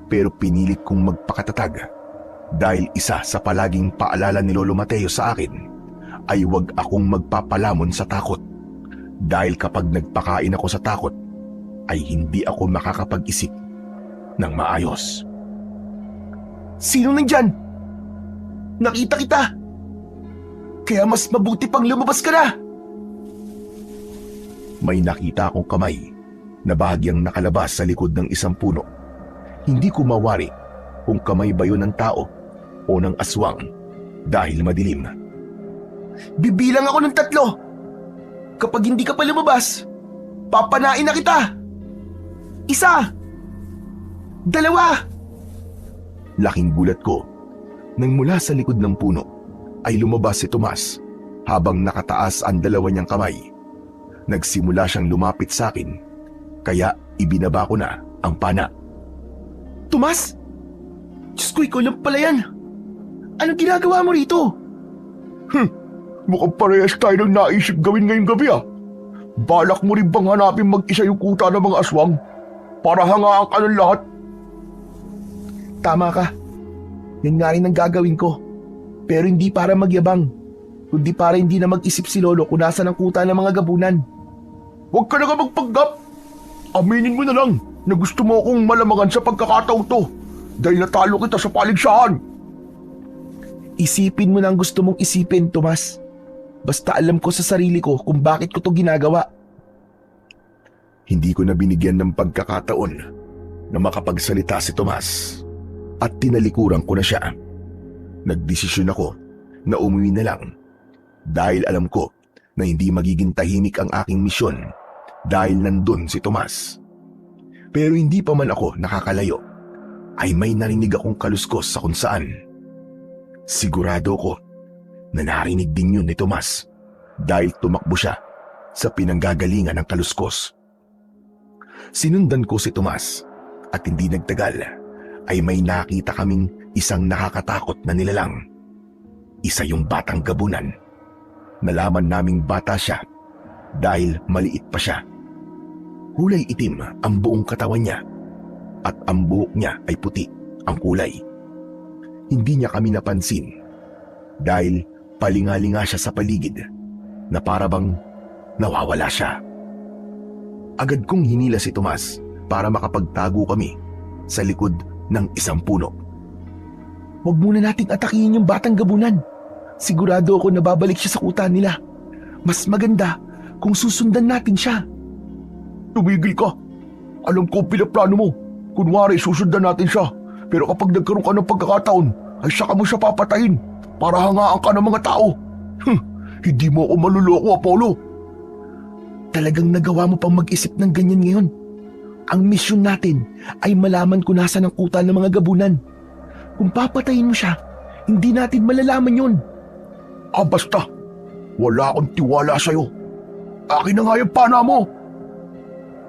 Pero pinilit kong magpakatatag dahil isa sa palaging paalala ni Lolo Mateo sa akin ay huwag akong magpapalamon sa takot. Dahil kapag nagpakain ako sa takot ay hindi ako makakapag-isip ng maayos. Sino nandyan? Nakita kita! Kaya mas mabuti pang lumabas ka na! May nakita akong kamay na bahagyang nakalabas sa likod ng isang puno. Hindi ko mawari kung kamay ba yun ng tao o ng aswang dahil madilim. Bibilang ako ng 3. Kapag hindi ka pa lumabas, papanain na kita! 1, 2. Laking gulat ko nang mula sa likod ng puno ay lumabas si Tomas habang nakataas ang dalawa niyang kamay. Nagsimula siyang lumapit sa akin kaya ibinaba ko na ang pana. Tomas? Diyos ko, ikaw lang pala yan. Anong ginagawa mo rito? Mukhang parehas tayo ng naisip gawin ngayong gabi Balak mo rin bang hanapin mag-isa yung kuta ng mga aswang para hangaan ka ng lahat? Tama ka. Yan nga rin ang gagawin ko. Pero hindi para magyabang, kundi para hindi na mag-isip si Lolo kung nasa ng kuta ng mga gabunan. Huwag ka na nga magpanggap. Aminin mo na lang na gusto mo akong malamangan sa pagkakataong to dahil natalo kita sa paligsahan. Isipin mo na ang gusto mong isipin, Tomas. Basta alam ko sa sarili ko kung bakit ko to ginagawa. Hindi ko na binigyan ng pagkakataon na makapagsalita si Tomas at tinalikuran ko na siya. Nagdesisyon ako na umuwi na lang dahil alam ko na hindi magiging tahimik ang aking misyon dahil nandun si Tomas. Pero hindi pa man ako nakakalayo ay may narinig akong kaluskos sa kung saan. Sigurado ko na narinig din yun ni Tomas dahil tumakbo siya sa pinanggagalingan ng kaluskos. Sinundan ko si Tomas at hindi nagtagal ay may nakita kaming isang nakakatakot na nilalang. Isa yung batang gabunan. Nalaman naming bata siya dahil maliit pa siya. Kulay itim ang buong katawan niya at ang buhok niya ay puti ang kulay. Hindi niya kami napansin dahil palingalinga siya sa paligid na parabang nawawala siya. Agad kong hinila si Tomas para makapagtago kami sa likod ng isang puno. Huwag muna nating atakihin yung batang gabunan. Sigurado ako na babalik siya sa kuta nila. Mas maganda kung susundan natin siya. Tumigil ka. Alam ko pinaplano mo. Kunwari susundan natin siya. Pero kapag nagkaroon ka ng pagkakataon, ay saka mo siya papatayin para hangaan ka ng mga tao. Hindi mo ako maluloko, Apollo. talagang nagawa mo pang mag-isip ng ganyan ngayon? Ang misyon natin ay malaman kung nasaan ang kuta ng mga gabunan. Kung papatayin mo siya, hindi natin malalaman yun. Basta, wala akong tiwala sa'yo. Akin na nga yung pana mo.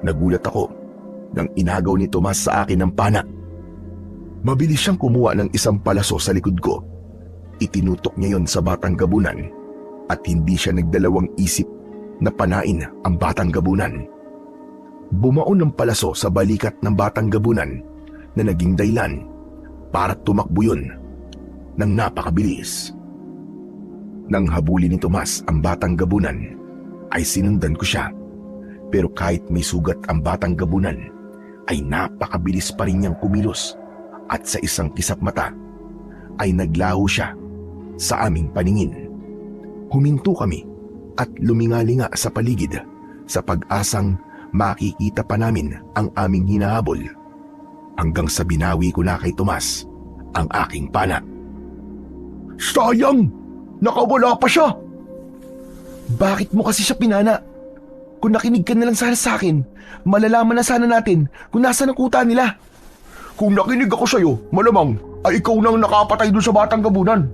Nagulat ako nang inagaw ni Tomas sa akin ang pana. Mabilis siyang kumuha ng isang palaso sa likod ko. Itinutok niya yon sa batang gabunan at hindi siya nagdalawang isip na panain ang batang gabunan. Bumaon ng palaso sa balikat ng batang gabunan na naging dahilan para tumakbo yun ng napakabilis. Nang habulin ni Tomas ang batang gabunan, ay sinundan ko siya. Pero kahit may sugat ang batang gabunan, ay napakabilis pa rin niyang kumilos at sa isang kisap mata ay naglaho siya sa aming paningin. Huminto kami at lumingalinga sa paligid sa pag-asang makikita pa namin ang aming hinahabol hanggang sa binawi ko na kay Tomas ang aking pana. Sayang! Nakawala pa siya! Bakit mo kasi siya pinana? Kung nakinig ka na lang sana sa akin, malalaman na sana natin kung nasaan ang kuta nila. Kung nakinig ako sa'yo, malamang ay ikaw nang nakapatay doon sa batang gabunan.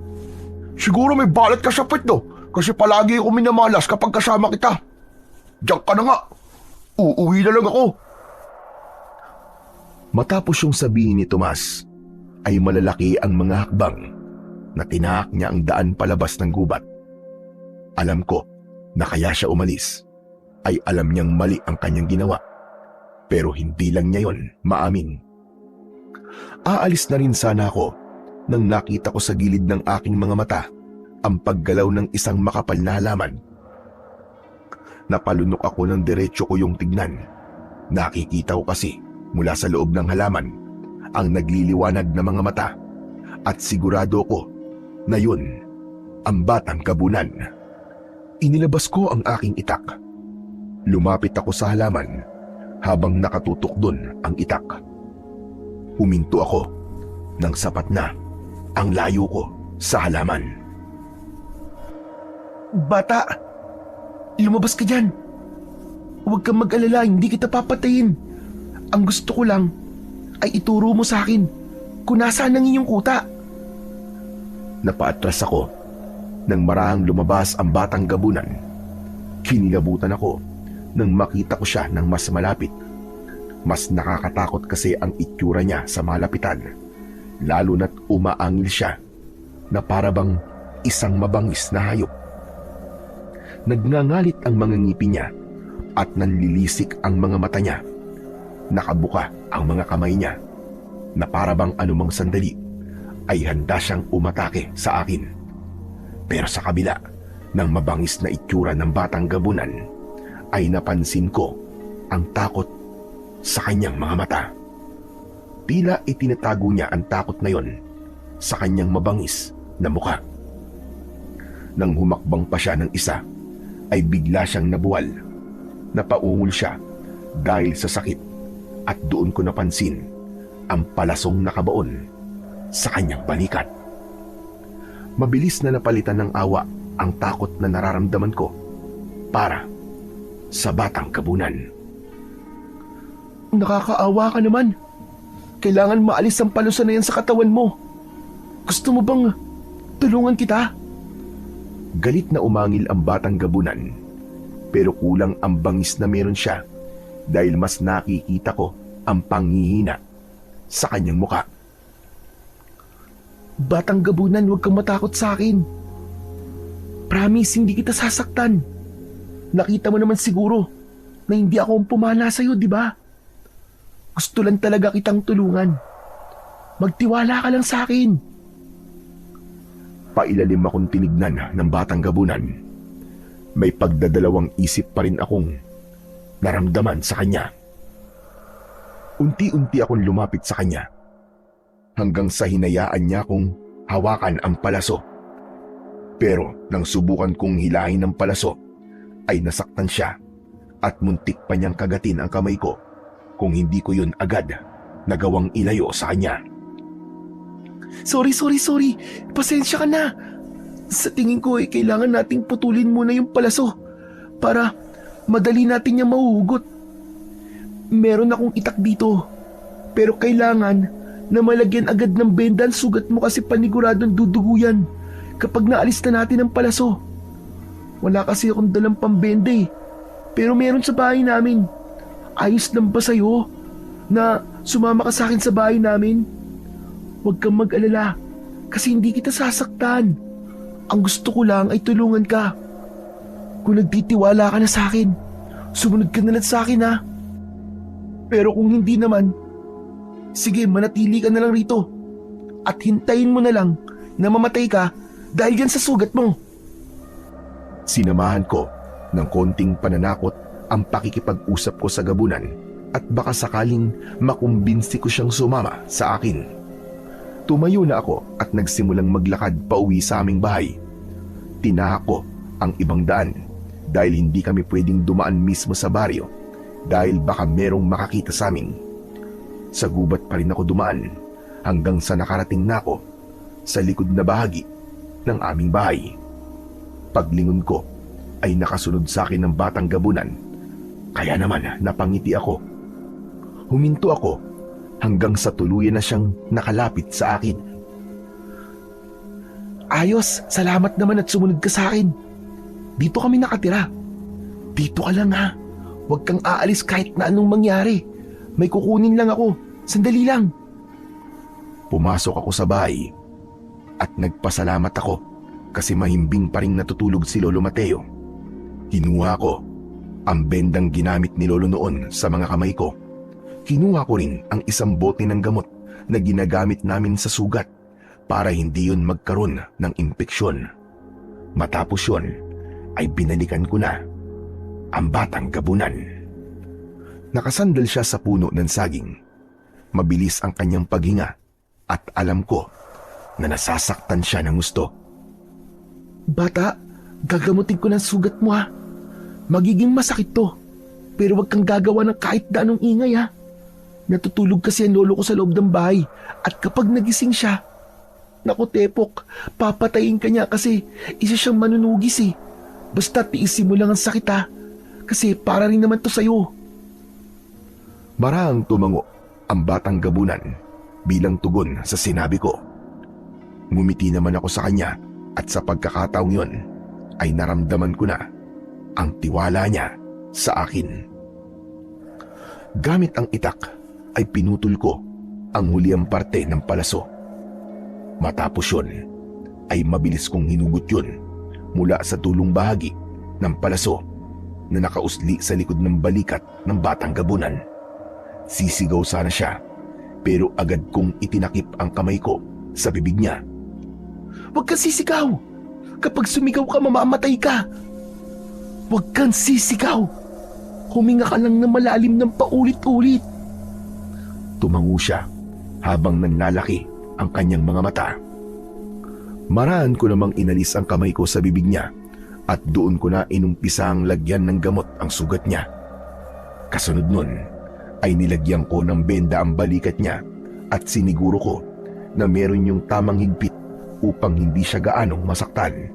Siguro may balat ka sa puwet no, kasi palagi ako minamalas kapag kasama kita. Diyan ka na nga. Uuwi na lang ako. Matapos yung sabihin ni Tomas, ay malalaki ang mga hakbang na tinahak niya ang daan palabas ng gubat. Alam ko na kaya siya umalis ay alam niyang mali ang kanyang ginawa, pero hindi lang niya yon maamin. Aalis na rin sana ako nang nakita ko sa gilid ng aking mga mata ang paggalaw ng isang makapal na halaman. Napalunok ako ng diretso ko yung tignan. Nakikita ko kasi mula sa loob ng halaman ang nagliliwanag na mga mata at sigurado ko na yun ang batang gabunan. Inilabas ko ang aking itak. Lumapit ako sa halaman habang nakatutok doon ang itak. Huminto ako nang sapat na ang layo ko sa halaman. Bata, lumabas ka dyan. Huwag kang mag-alala, hindi kita papatayin. Ang gusto ko lang ay ituro mo sa akin kung nasaan ang inyong kuta. Napaatras ako nang marahang lumabas ang batang gabunan. Kinilabutan ako nang makita ko siya ng mas malapit. Mas nakakatakot kasi ang itsura niya sa malapitan, lalo na't umaangil siya na parabang isang mabangis na hayop. Nagngangalit ang mga ngipin niya at nanlilisik ang mga mata niya. Nakabuka ang mga kamay niya na parabang anumang sandali ay handa siyang umatake sa akin. Pero sa kabila ng mabangis na itsura ng batang gabunan, ay napansin ko ang takot sa kanyang mga mata. Tila itinatago niya ang takot na yon sa kanyang mabangis na mukha. Nang humakbang pa siya ng isa, ay bigla siyang nabuwal. Napaungol siya dahil sa sakit at doon ko napansin ang palasong nakabaon sa kanyang balikat. Mabilis na napalitan ng awa ang takot na nararamdaman ko para sa batang gabunan. Nakakaawa ka naman. Kailangan maalis ang palusa na yan sa katawan mo. Gusto mo bang tulungan kita? Galit na umangil ang batang gabunan, pero kulang ang bangis na meron siya dahil mas nakikita ko ang panghihina sa kanyang muka. Batang gabunan, huwag kang matakot sa akin. Promise, hindi kita sasaktan. Nakita mo naman siguro na hindi ako ang pumana sa'yo, di ba? Gusto lang talaga kitang tulungan. Magtiwala ka lang sa akin. Pailalim akong tinignan ng batang gabunan. May pagdadalawang isip pa rin akong naramdaman sa kanya. Unti-unti akong lumapit sa kanya hanggang sa hinayaan niya akong hawakan ang palaso. Pero nang subukan kong hilahin ng palaso, ay nasaktan siya at muntik pa niyang kagatin ang kamay ko kung hindi ko yun agad nagawang ilayo sa kanya. Sorry. Pasensya ka na. Sa tingin ko kailangan nating putulin muna yung palaso para madali natin niyang mahuhugot. Meron akong itak dito, pero kailangan na malagyan agad ng benda ang sugat mo kasi paniguradong dudugo yan kapag naalis na natin ang palaso. Wala kasi akong dalang pambenda eh, pero meron sa bahay namin. Ayos lang ba sa'yo na sumama ka sa akin sa bahay namin? Huwag kang mag-alala kasi hindi kita sasaktan. Ang gusto ko lang ay tulungan ka. Kung nagtitiwala ka na sa akin, sumunod ka na lang sa akin ha. Pero kung hindi naman, sige manatili ka na lang rito at hintayin mo na lang na mamatay ka dahil yan sa sugat mo. Sinamahan ko ng konting pananakot ang pakikipag-usap ko sa gabunan at baka sakaling makumbinsi ko siyang sumama sa akin. Tumayo na ako at nagsimulang maglakad pauwi sa aming bahay. Tinahak ko ang ibang daan dahil hindi kami pwedeng dumaan mismo sa baryo dahil baka merong makakita sa amin. Sa gubat pa rin ako dumaan hanggang sa nakarating na ako sa likod na bahagi ng aming bahay. Paglingon ko ay nakasunod sa akin ng batang gabunan, kaya naman napangiti ako. Huminto ako hanggang sa tuluyan na siyang nakalapit sa akin. Ayos, salamat naman at sumunod ka sa akin. Dito kami nakatira. Dito ka lang ha. Huwag kang aalis kahit na anong mangyari. May kukunin lang ako. Sandali lang. Pumasok ako sa bahay at nagpasalamat ako kasi mahimbing pa rin natutulog si Lolo Mateo. Kinuha ko ang bendang ginamit ni Lolo noon sa mga kamay ko. Kinuha ko rin ang isang bote ng gamot na ginagamit namin sa sugat para hindi yun magkaroon ng impeksyon. Matapos yun ay binalikan ko na ang batang gabunan. Nakasandal siya sa puno ng saging. Mabilis ang kanyang paghinga at alam ko na nasasaktan siya ng gusto. Bata, gagamutin ko ng sugat mo ha. Magiging masakit to. Pero wag kang gagawa ng kahit na anong ingay ha. Natutulog kasi ang lolo ko sa loob ng bahay at kapag nagising siya, naku Tepok, papatayin ka niya kasi isa siyang manunugis eh. Basta tiisin mo lang ang sakit ha. Kasi para rin naman to sa'yo. Marahang tumango ang batang gabunan bilang tugon sa sinabi ko. Ngumiti naman ako sa kanya at sa pagkakataong yon ay naramdaman ko na ang tiwala niya sa akin. Gamit ang itak ay pinutol ko ang huliang parte ng palaso. Matapos yun ay mabilis kong hinugot yun mula sa tulong bahagi ng palaso na nakausli sa likod ng balikat ng batang gabunan. Sisigaw sana siya pero agad kong itinakip ang kamay ko sa bibig niya. Huwag kang sisigaw. Kapag sumigaw ka, mamamatay ka. Huwag kang sisigaw. Huminga ka lang na malalim ng paulit-ulit. Tumango siya habang nanlalaki ang kanyang mga mata. Maraan ko namang inalis ang kamay ko sa bibig niya at doon ko na inumpisang lagyan ng gamot ang sugat niya. Kasunod nun ay nilagyan ko ng benda ang balikat niya at siniguro ko na meron yung tamang higpit upang hindi siya gaanong masaktan.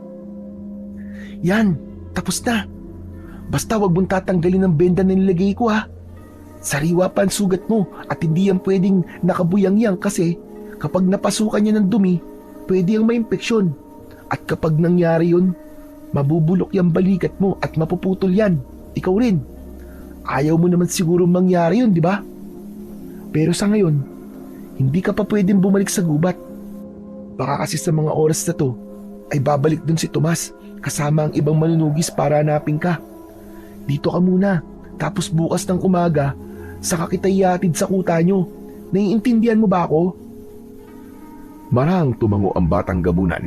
Yan, tapos na. Basta wag mong tatanggalin ang benda na nilagay ko ha. Sariwa pa ang sugat mo at hindi yan pwedeng nakabuyang-yang kasi kapag napasukan niya ng dumi, pwede ang maimpeksyon. At kapag nangyari yun, mabubulok yung balikat mo at mapuputol yan. Ikaw rin. Ayaw mo naman siguro mangyari yun, di ba? Pero sa ngayon, hindi ka pa pwedeng bumalik sa gubat. Baka kasi sa mga oras na to, ay babalik dun si Tomas kasama ang ibang manunugis para hanapin ka. Dito ka muna, tapos bukas ng umaga, saka kita ihatid sa kuta nyo. Naiintindihan mo ba ako? Marahang tumango ang batang gabunan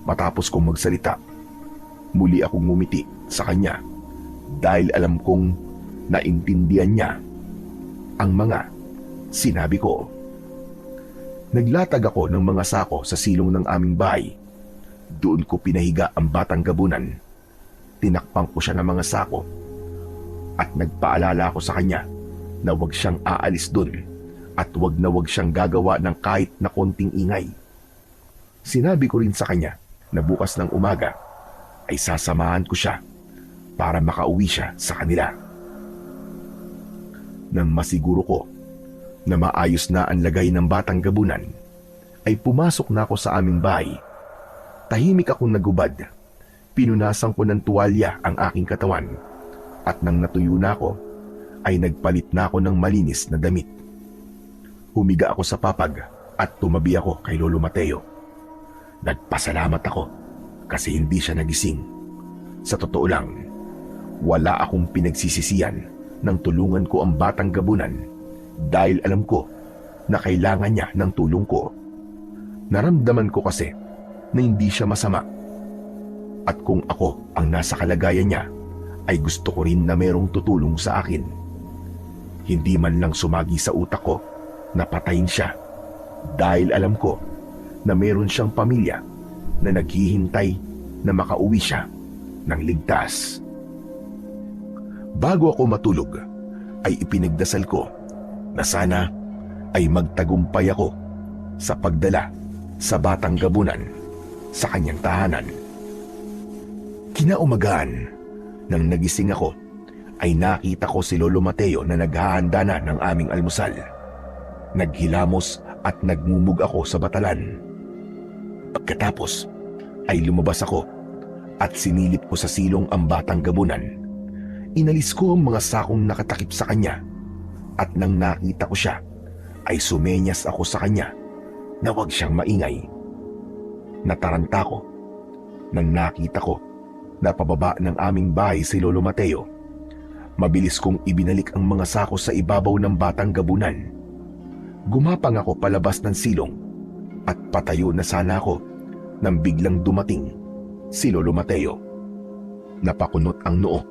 matapos kong magsalita. Muli akong ngumiti sa kanya dahil alam kong naintindihan niya ang mga sinabi ko. Naglatag ako ng mga sako sa silong ng aming bahay. Doon ko pinahiga ang batang gabunan. Tinakpan ko siya ng mga sako at nagpaalala ako sa kanya na huwag siyang aalis doon at huwag na huwag siyang gagawa ng kahit na konting ingay. Sinabi ko rin sa kanya na bukas ng umaga ay sasamahan ko siya para makauwi siya sa kanila. Nang masiguro ko na maayos na ang lagay ng batang gabunan, ay pumasok na ako sa aming bahay. Tahimik akong nagubad. Pinunasan ko ng tuwalya ang aking katawan at nang natuyo na ako, ay nagpalit na ako ng malinis na damit. Humiga ako sa papag at tumabi ako kay Lolo Mateo. Nagpasalamat ako kasi hindi siya nagising. Sa totoo lang, wala akong pinagsisisihan nang tulungan ko ang batang gabunan dahil alam ko na kailangan niya ng tulong ko. Naramdaman ko kasi na hindi siya masama. At kung ako ang nasa kalagayan niya, ay gusto ko rin na merong tutulong sa akin. Hindi man lang sumagi sa utak ko na patayin siya dahil alam ko na meron siyang pamilya na naghihintay na makauwi siya ng ligtas. Bago ako matulog, ay ipinagdasal ko na sana ay magtagumpay ako sa pagdala sa batang gabunan sa kanyang tahanan. Kinaumagahan, nang nagising ako, ay nakita ko si Lolo Mateo na naghahanda na ng aming almusal. Naghilamos at nagmumug ako sa batalan. Pagkatapos, ay lumabas ako at sinilip ko sa silong ang batang gabunan. Inalis ko ang mga sakong nakatakip sa kanya at nang nakita ko siya, ay sumenyas ako sa kanya na huwag siyang maingay. Nataranta ko nang nakita ko na pababa ng aming bahay si Lolo Mateo. Mabilis kong ibinalik ang mga sako sa ibabaw ng batang gabunan. Gumapang ako palabas ng silong at patayo na sana ako nang biglang dumating si Lolo Mateo. Napakunot ang noo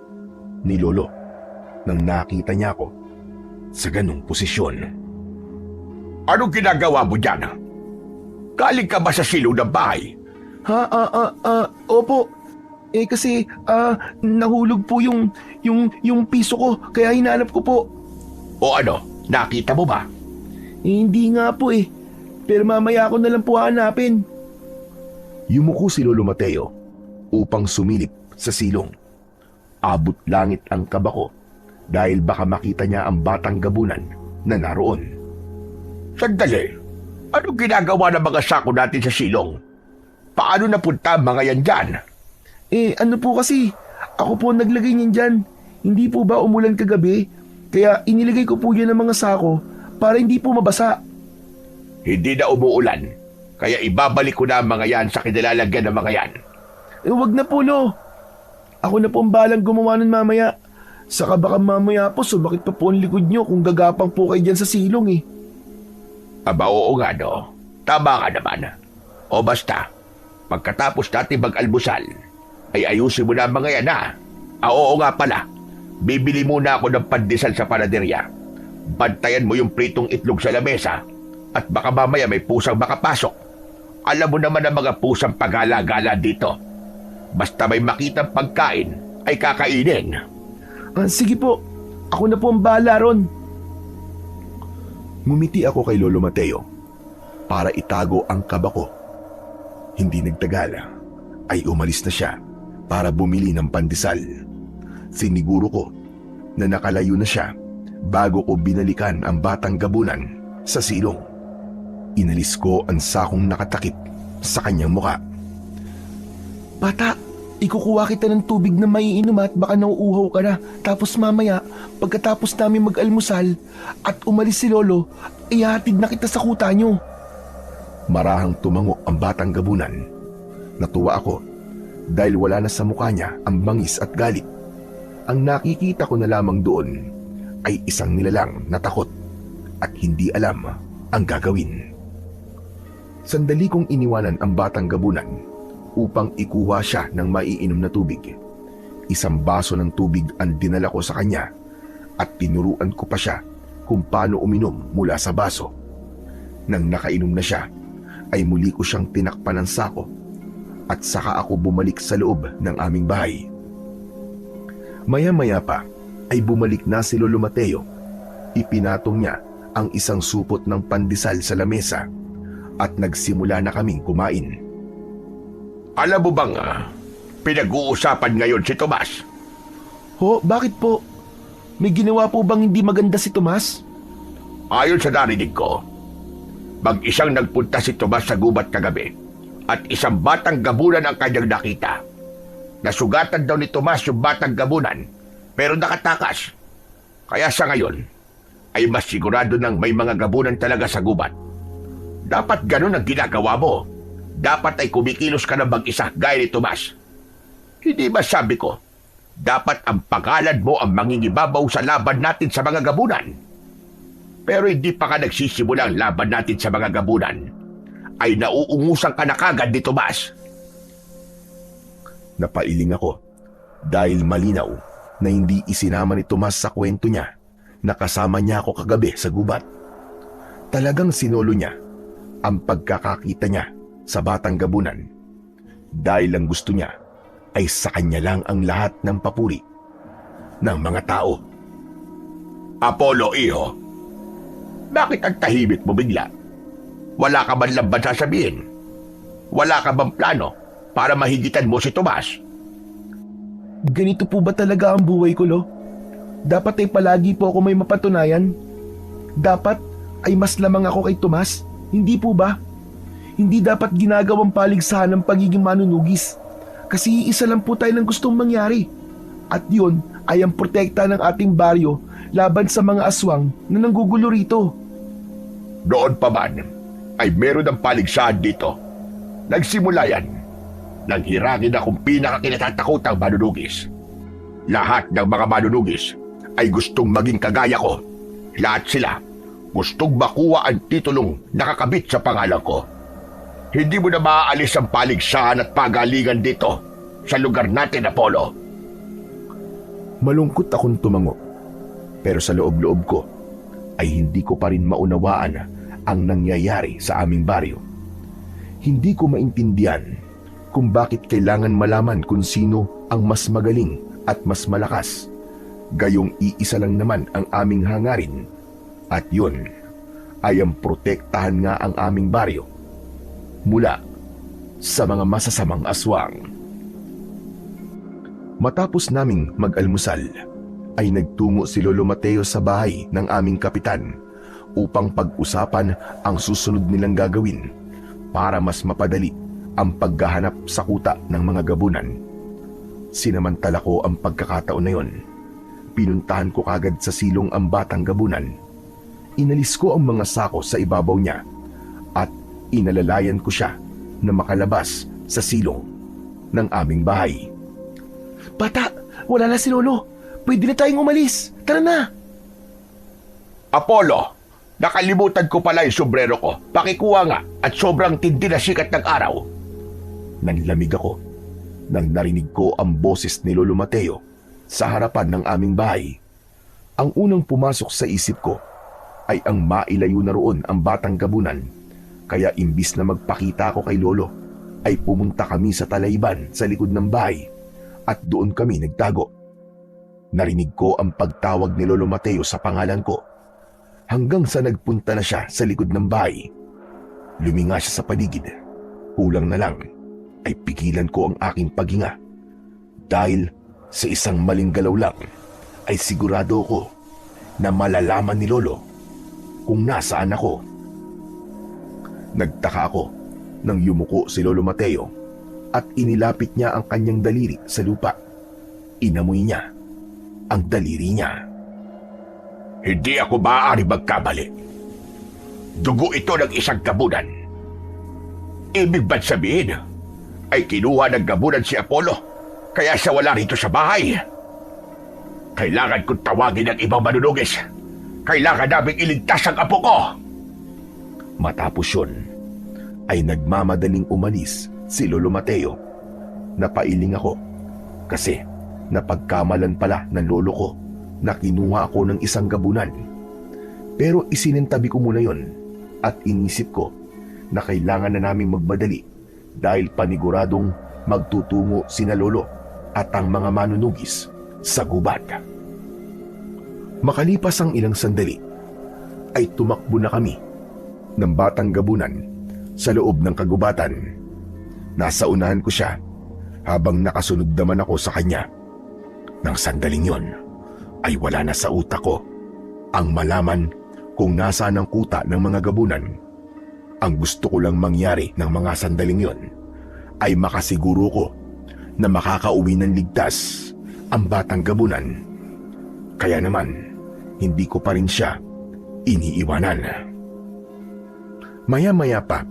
ni Lolo nang nakita niya ako sa ganung posisyon. Anong ginagawa mo dyan? Galing ka ba sa silong ng bahay? Opo. Kasi, nahulog po yung piso ko, kaya hinanap ko po. O ano, nakita mo ba? Hindi nga po eh. Pero mamaya ako na lang po hanapin. Yumuko si Lolo Mateo upang sumilip sa silong. Abot langit ang kaba ko dahil baka makita niya ang batang gabunan na naroon. Sandali, anong ginagawa ng mga sako natin sa silong? Paano napunta ang mga yan dyan? Ano po kasi, ako po naglagay niyan dyan. Hindi po ba umulan kagabi? Kaya inilagay ko po yan ng mga sako para hindi po mabasa. Hindi na umuulan, kaya ibabalik ko na ang mga yan sa kinilalagyan ng mga yan. Wag na po, Lo. Ako na po ang balang gumawa nun mamaya. Saka baka mamaya po sumakit pa po ang likod nyo kung gagapang po kayo dyan sa silong eh. Aba oo nga no, tama ka naman. O basta, pagkatapos natin mag-almusal, ay ayusin mo na ang mga yan ha. Oo nga pala, bibili muna ako ng pandesal sa panaderya. Bantayan mo yung pritong itlog sa lamesa at baka mamaya may pusang makapasok. Alam mo naman ang mga pusang pagala-gala dito. Basta may makitang pagkain ay kakainin. Sige po, ako na po ang bahala ron. Ngumiti ako kay Lolo Mateo para itago ang kaba ko. Hindi nagtagal ay umalis na siya para bumili ng pandesal. Siniguro ko na nakalayo na siya bago ko binalikan ang batang gabunan sa silong. Inalis ko ang sakong nakatakip sa kanyang muka. Bata, ikukuha kita ng tubig na maiinom at baka nauuhaw ka na. Tapos mamaya, pagkatapos namin mag-almusal at umalis si Lolo, ihatid na kita sa kuta nyo. Marahang tumango ang batang gabunan. Natuwa ako dahil wala na sa mukha niya ang bangis at galit. Ang nakikita ko na lamang doon ay isang nilalang na takot at hindi alam ang gagawin. Sandali kong iniwanan ang batang gabunan upang ikuha siya ng maiinom na tubig. Isang baso ng tubig ang dinala ko sa kanya at tinuruan ko pa siya kung paano uminom mula sa baso. Nang nakainom na siya, ay muli ko siyang tinakpan ng sako at saka ako bumalik sa loob ng aming bahay. Maya-maya pa ay bumalik na si Lolo Mateo. Ipinatong niya ang isang supot ng pandesal sa lamesa at nagsimula na kaming kumain. Alam mo bang pinag-uusapan ngayon si Tomas? Ho, bakit po? May ginawa po bang hindi maganda si Tomas? Ayon sa narinig ko, mag-isang nagpunta si Tomas sa gubat kagabi at isang batang gabunan ang kanyang nakita. Nasugatan daw ni Tomas yung batang gabunan pero nakatakas. Kaya sa ngayon ay mas sigurado nang may mga gabunan talaga sa gubat. Dapat ganun ang ginagawa mo. Dapat ay kumikilos ka ng mag-isa gaya ni Tomas. Hindi ba sabi ko, dapat ang pangalan mo ang mangingibabaw sa laban natin sa mga gabunan? Pero hindi pa ka nagsisimula ang laban natin sa mga gabunan, ay nauungusan ka na kagad ni Tomas. Napailing ako dahil malinaw na hindi isinama ni Tomas sa kwento niya na kasama niya ako kagabi sa gubat. Talagang sinolo niya ang pagkakakita niya sa batang gabunan dahil ang gusto niya ay sa kanya lang ang lahat ng papuri ng mga tao. Apollo, iho, bakit ang tahimik mo bigla? Wala ka man lang ba sasabihin? Wala ka bang plano para mahigitan mo si Tomas? Ganito po ba talaga ang buhay ko, Lo? Dapat ay palagi po ako may mapatunayan? Dapat ay mas lamang ako kay Tomas? Hindi po ba? Hindi dapat ginagawang paligsahan ng pagiging manunugis. Kasi isa lang po tayo ng gustong mangyari. At yun ay ang protekta ng ating baryo laban sa mga aswang na nanggugulo rito. Noon pa man, ay meron ng paligsahan dito. Nagsimula yan. Nanghirangin akong pinakakinatatakotang manunugis. Lahat ng mga manunugis ay gustong maging kagaya ko. Lahat sila gustong makuha ang titulong nakakabit sa pangalan ko. Hindi mo na maaalis ang paligsahan at pagalingan dito sa lugar natin, Apollo. Malungkot akong tumango, pero sa loob-loob ko ay hindi ko pa rin maunawaan ang nangyayari sa aming baryo. Hindi ko maintindihan kung bakit kailangan malaman kung sino ang mas magaling at mas malakas. Gayong iisa lang naman ang aming hangarin, at yun ay ang protektahan nga ang aming baryo mula sa mga masasamang aswang. Matapos naming mag-almusal, ay nagtungo si Lolo Mateo sa bahay ng aming kapitan upang pag-usapan ang susunod nilang gagawin para mas mapadali ang paghahanap sa kuta ng mga gabunan. Sinamantala ko ang pagkakataon na yon. Pinuntahan ko kagad sa silong ang batang gabunan. Inalis ko ang mga sako sa ibabaw niya at inalalayan ko siya na makalabas sa silong ng aming bahay. Bata, wala na si Lolo. Pwede na tayong umalis. Tara na. Apollo, nakalimutan ko pala yung sombrero ko. Pakikuha nga at sobrang tindi na sikat ng araw. Nanlamig ako nang narinig ko ang boses ni Lolo Mateo sa harapan ng aming bahay. Ang unang pumasok sa isip ko ay ang mailayo na roon ang batang gabunan. Kaya imbis na magpakita ako kay Lolo, ay pumunta kami sa talayban sa likod ng bahay at doon kami nagtago. Narinig ko ang pagtawag ni Lolo Mateo sa pangalan ko hanggang sa nagpunta na siya sa likod ng bahay. Luminga siya sa paligid. Kulang na lang ay pigilan ko ang aking paghinga dahil sa isang maling galaw lang ay sigurado ko na malalaman ni Lolo kung nasaan ako. Nagtaka ako nang yumuko si Lolo Mateo at inilapit niya ang kanyang daliri sa lupa. Inamoy niya ang daliri niya. Hindi ako maaari magkamali. Dugo ito ng isang gabunan. Ibig ba't sabihin ay kinuha ng gabunan si Apollo kaya siya wala rito sa bahay? Kailangan kong tawagin ang ibang manunugis. Kailangan naming iligtas ang apo ko. Matapos yun, ay nagmamadaling umalis si Lolo Mateo. Napailing ako kasi napagkamalan pala ng lolo ko na kinuha ako ng isang gabunan. Pero isinintabi ko muna yon at inisip ko na kailangan na naming magmadali dahil paniguradong magtutungo sina Lolo at ang mga manunugis sa gubat. Makalipas ang ilang sandali, ay tumakbo na kami ng batang gabunan sa loob ng kagubatan. Nasa unahan ko siya habang nakasunod naman ako sa kanya. Nang sandaling yon, ay wala na sa utak ko ang malaman kung nasaan ang kuta ng mga gabunan. Ang gusto ko lang mangyari ng mga sandaling yon ay makasiguro ko na makakauwi ng ligtas ang batang gabunan. Kaya naman, hindi ko pa rin siya iniiwanan. Maya-maya pa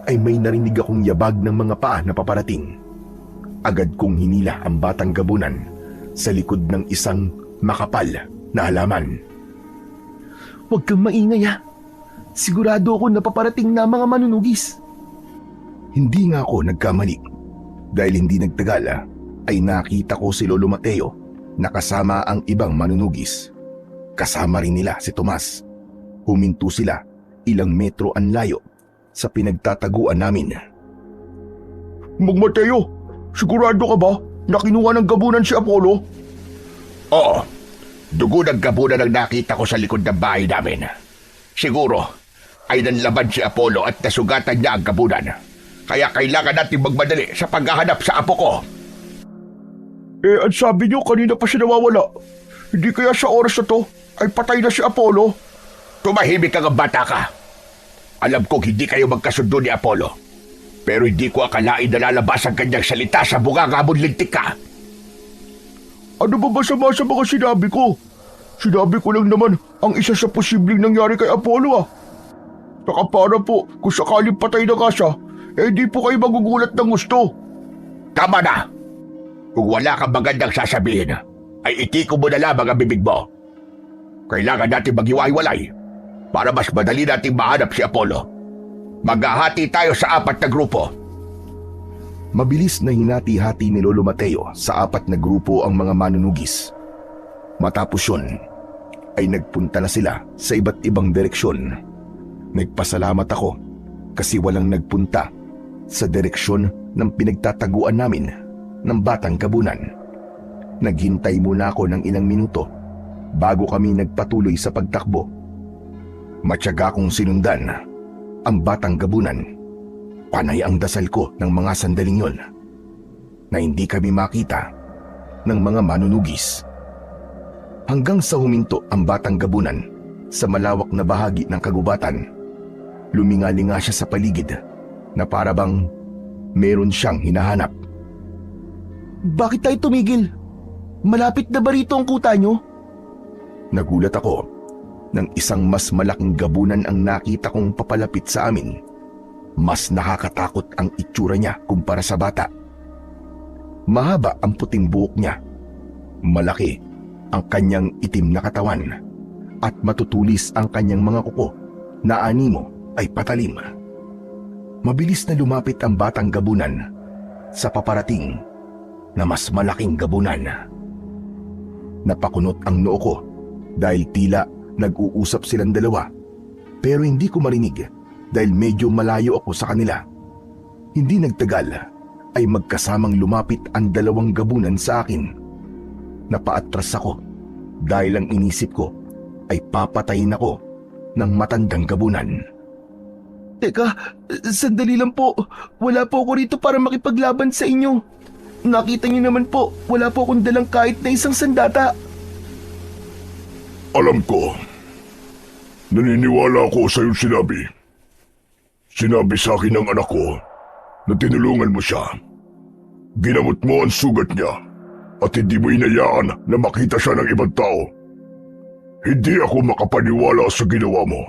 ay may narinig akong yabag ng mga paa na paparating. Agad kong hinila ang batang gabunan sa likod ng isang makapal na halaman. Huwag kang maingay ha. Sigurado ako na paparating na mga manunugis. Hindi nga ako nagkamali dahil hindi nagtagal ay nakita ko si Lolo Mateo na kasama ang ibang manunugis. Kasama rin nila si Tomas. Huminto sila ilang metro ang layo sa pinagtataguan namin. Mang Mateo, sigurado ka ba na kinuha ng gabunan si Apollo? Oo, dugo ng gabunan ang nakita ko sa likod ng bahay namin. Siguro ay nanlaban si Apollo at nasugatan niya ang gabunan. Kaya kailangan natin magmadali sa paghahanap sa apo ko. Ang sabi niyo kanina pa siya nawawala. Hindi kaya sa oras na to ay patay na si Apollo? Tumahimik ka ng bata ka. Alam kong hindi kayo magkasundo ni Apollo. Pero hindi ko akalain na lalabas ang kanyang salita sa bungangamon lintik ka. Ano ba masama sa mga sinabi ko? Sinabi ko lang naman ang isa sa posibleng nangyari kay Apollo. Saka para po, kung sakaling patay na nga siya, hindi po kayo magugulat ng gusto. Tama na! Kung wala kang magandang sasabihin, ay itiko mo na lamang ang bibig mo. Kailangan natin maghiwa-hiwalay para mas madali natin mahanap si Apollo. Maghahati tayo sa 4 na grupo. Mabilis na hinati-hati ni Lolo Mateo sa 4 na grupo ang mga manunugis. Matapos yun, ay nagpunta na sila sa iba't ibang direksyon. Nagpasalamat ako kasi walang nagpunta sa direksyon ng pinagtataguan namin ng batang gabunan. Naghintay muna ako ng ilang minuto bago kami nagpatuloy sa pagtakbo. Matyaga kong sinundan ang batang gabunan. Panay ang dasal ko ng mga sandaling yon na hindi kami makita ng mga manunugis. Hanggang sa huminto ang batang gabunan sa malawak na bahagi ng kagubatan. Lumingalinga siya sa paligid na para bang meron siyang hinahanap. Bakit tayo tumigil? Malapit na ba rito ang kuta nyo? Nagulat ako nang isang mas malaking gabunan ang nakita kong papalapit sa amin. Mas nakakatakot ang itsura niya kumpara sa bata. Mahaba ang puting buhok niya. Malaki ang kanyang itim na katawan at matutulis ang kanyang mga kuko na animo ay patalim. Mabilis na lumapit ang batang gabunan sa paparating na mas malaking gabunan. Napakunot ang noo ko dahil tila nag-uusap silang dalawa pero hindi ko marinig dahil medyo malayo ako sa kanila. Hindi nagtagal ay magkasamang lumapit ang 2 gabunan sa akin. Napaatras ako dahil ang inisip ko ay papatayin ako ng matandang gabunan. Teka, sandali lang po. Wala po ako rito para makipaglaban sa inyo. Nakita niyo naman po, wala po akong dalang kahit na isang sandata. Alam ko. Naniniwala ako sa iyong sinabi. Sinabi sa akin ng anak ko na tinulungan mo siya. Ginamot mo ang sugat niya at hindi mo inayaan na makita siya ng ibang tao. Hindi ako makapaniwala sa ginawa mo.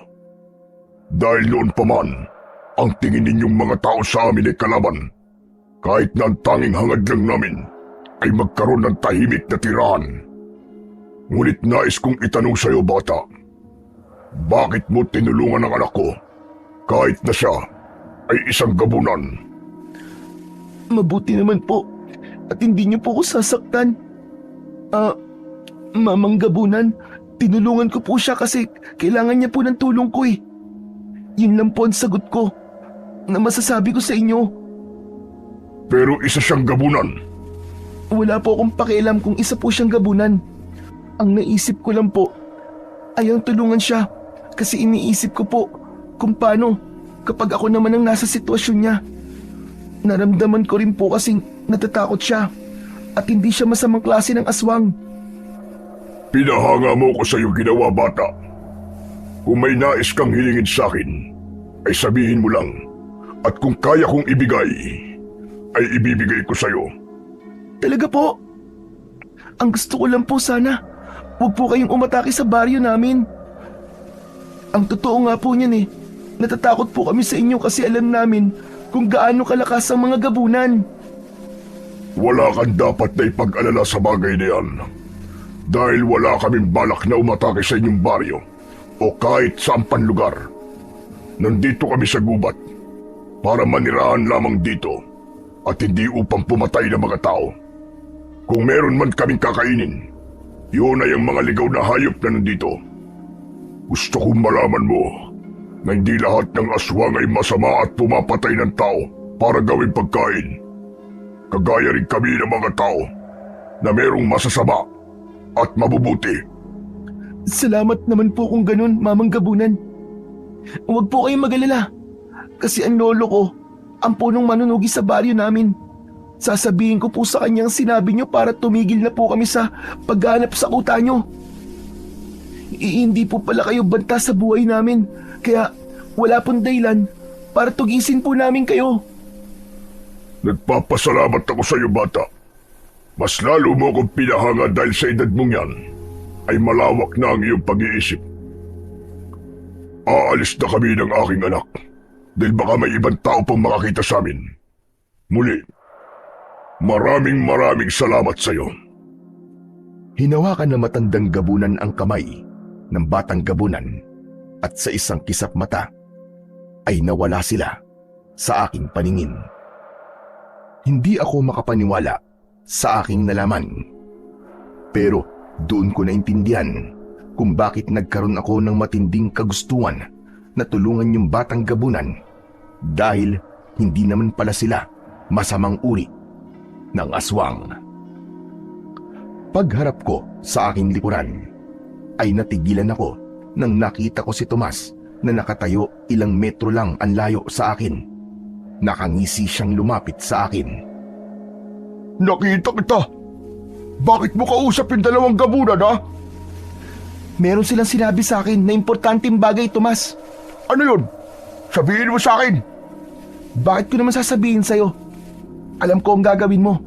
Dahil noon pa man, ang tingin ninyong mga tao sa amin ay kalaban. Kahit na ang tanging hangad lang namin ay magkaroon ng tahimik na tirahan. Ngunit nais kong itanong sa iyo, bata. Bakit mo tinulungan ang anak ko kahit na siya ay isang gabunan? Mabuti naman po at hindi niyo po ako sasaktan. Mamang gabunan, tinulungan ko po siya kasi kailangan niya po ng tulong ko eh. Yun lang po ang sagot ko na masasabi ko sa inyo. Pero isa siyang gabunan. Wala po akong pakialam kung isa po siyang gabunan. Ang naisip ko lang po ay ang tulungan siya kasi iniisip ko po kung paano kapag ako naman ang nasa sitwasyon niya. Naramdaman ko rin po kasing natatakot siya at hindi siya masamang klase ng aswang. Pinahanga mo ko sa iyo ginawa, bata. Kung may nais kang hilingin sa akin, ay sabihin mo lang. At kung kaya kong ibigay, ay ibibigay ko sa iyo. Talaga po? Ang gusto ko lang po sana, huwag po kayong umatake sa baryo namin. Ang totoo nga po niyan natatakot po kami sa inyo kasi alam namin kung gaano kalakas ang mga gabunan. Wala kang dapat na ipag-alala sa bagay na yan. Dahil wala kaming balak na umatake sa inyong baryo o kahit saan pang lugar. Nandito kami sa gubat para manirahan lamang dito at hindi upang pumatay ng mga tao. Kung meron man kaming kakainin, yun ay ang mga ligaw na hayop na nandito. Gusto kong malaman mo na hindi lahat ng aswang ay masama at pumapatay ng tao para gawing pagkain. Kagaya rin kami ng mga tao na merong masasama at mabubuti. Salamat naman po kung ganun, Mamang Gabunan. Huwag po kayong mag-alala kasi ang lolo ko ang punong manunugi sa baryo namin. Sasabihin ko po sa kanyang sinabi niyo para tumigil na po kami sa paghanap sa kuta niyo. Hindi po pala kayo banta sa buhay namin kaya wala pong dahilan para tugisin po namin kayo. Nagpapasalamat ako sa iyo, bata. Mas lalo mo akong pinahanga dahil sa edad mong yan ay malawak na ang iyong pag-iisip. Aalis na kami ng aking anak dahil baka may ibang tao pang makakita sa amin. Muli, maraming salamat sa iyo. Hinawakan ng matandang gabunan ang kamay ng batang gabunan at sa isang kisap mata ay nawala sila sa aking paningin. Hindi ako makapaniwala sa aking nalaman. Pero doon ko naintindihan kung bakit nagkaroon ako ng matinding kagustuhan na tulungan yung batang gabunan dahil hindi naman pala sila masamang uri ng aswang. Pagharap ko sa aking likuran ay natigilan ako nang nakita ko si Tomas na nakatayo ilang metro lang ang layo sa akin. Nakangisi siyang lumapit sa akin. Nakita kita! Bakit mo kausap yung dalawang gabunan, ha? Meron silang sinabi sa akin na importanteng bagay, Tomas. Ano yun? Sabihin mo sa akin! Bakit ko naman sasabihin sa'yo? Alam ko ang gagawin mo.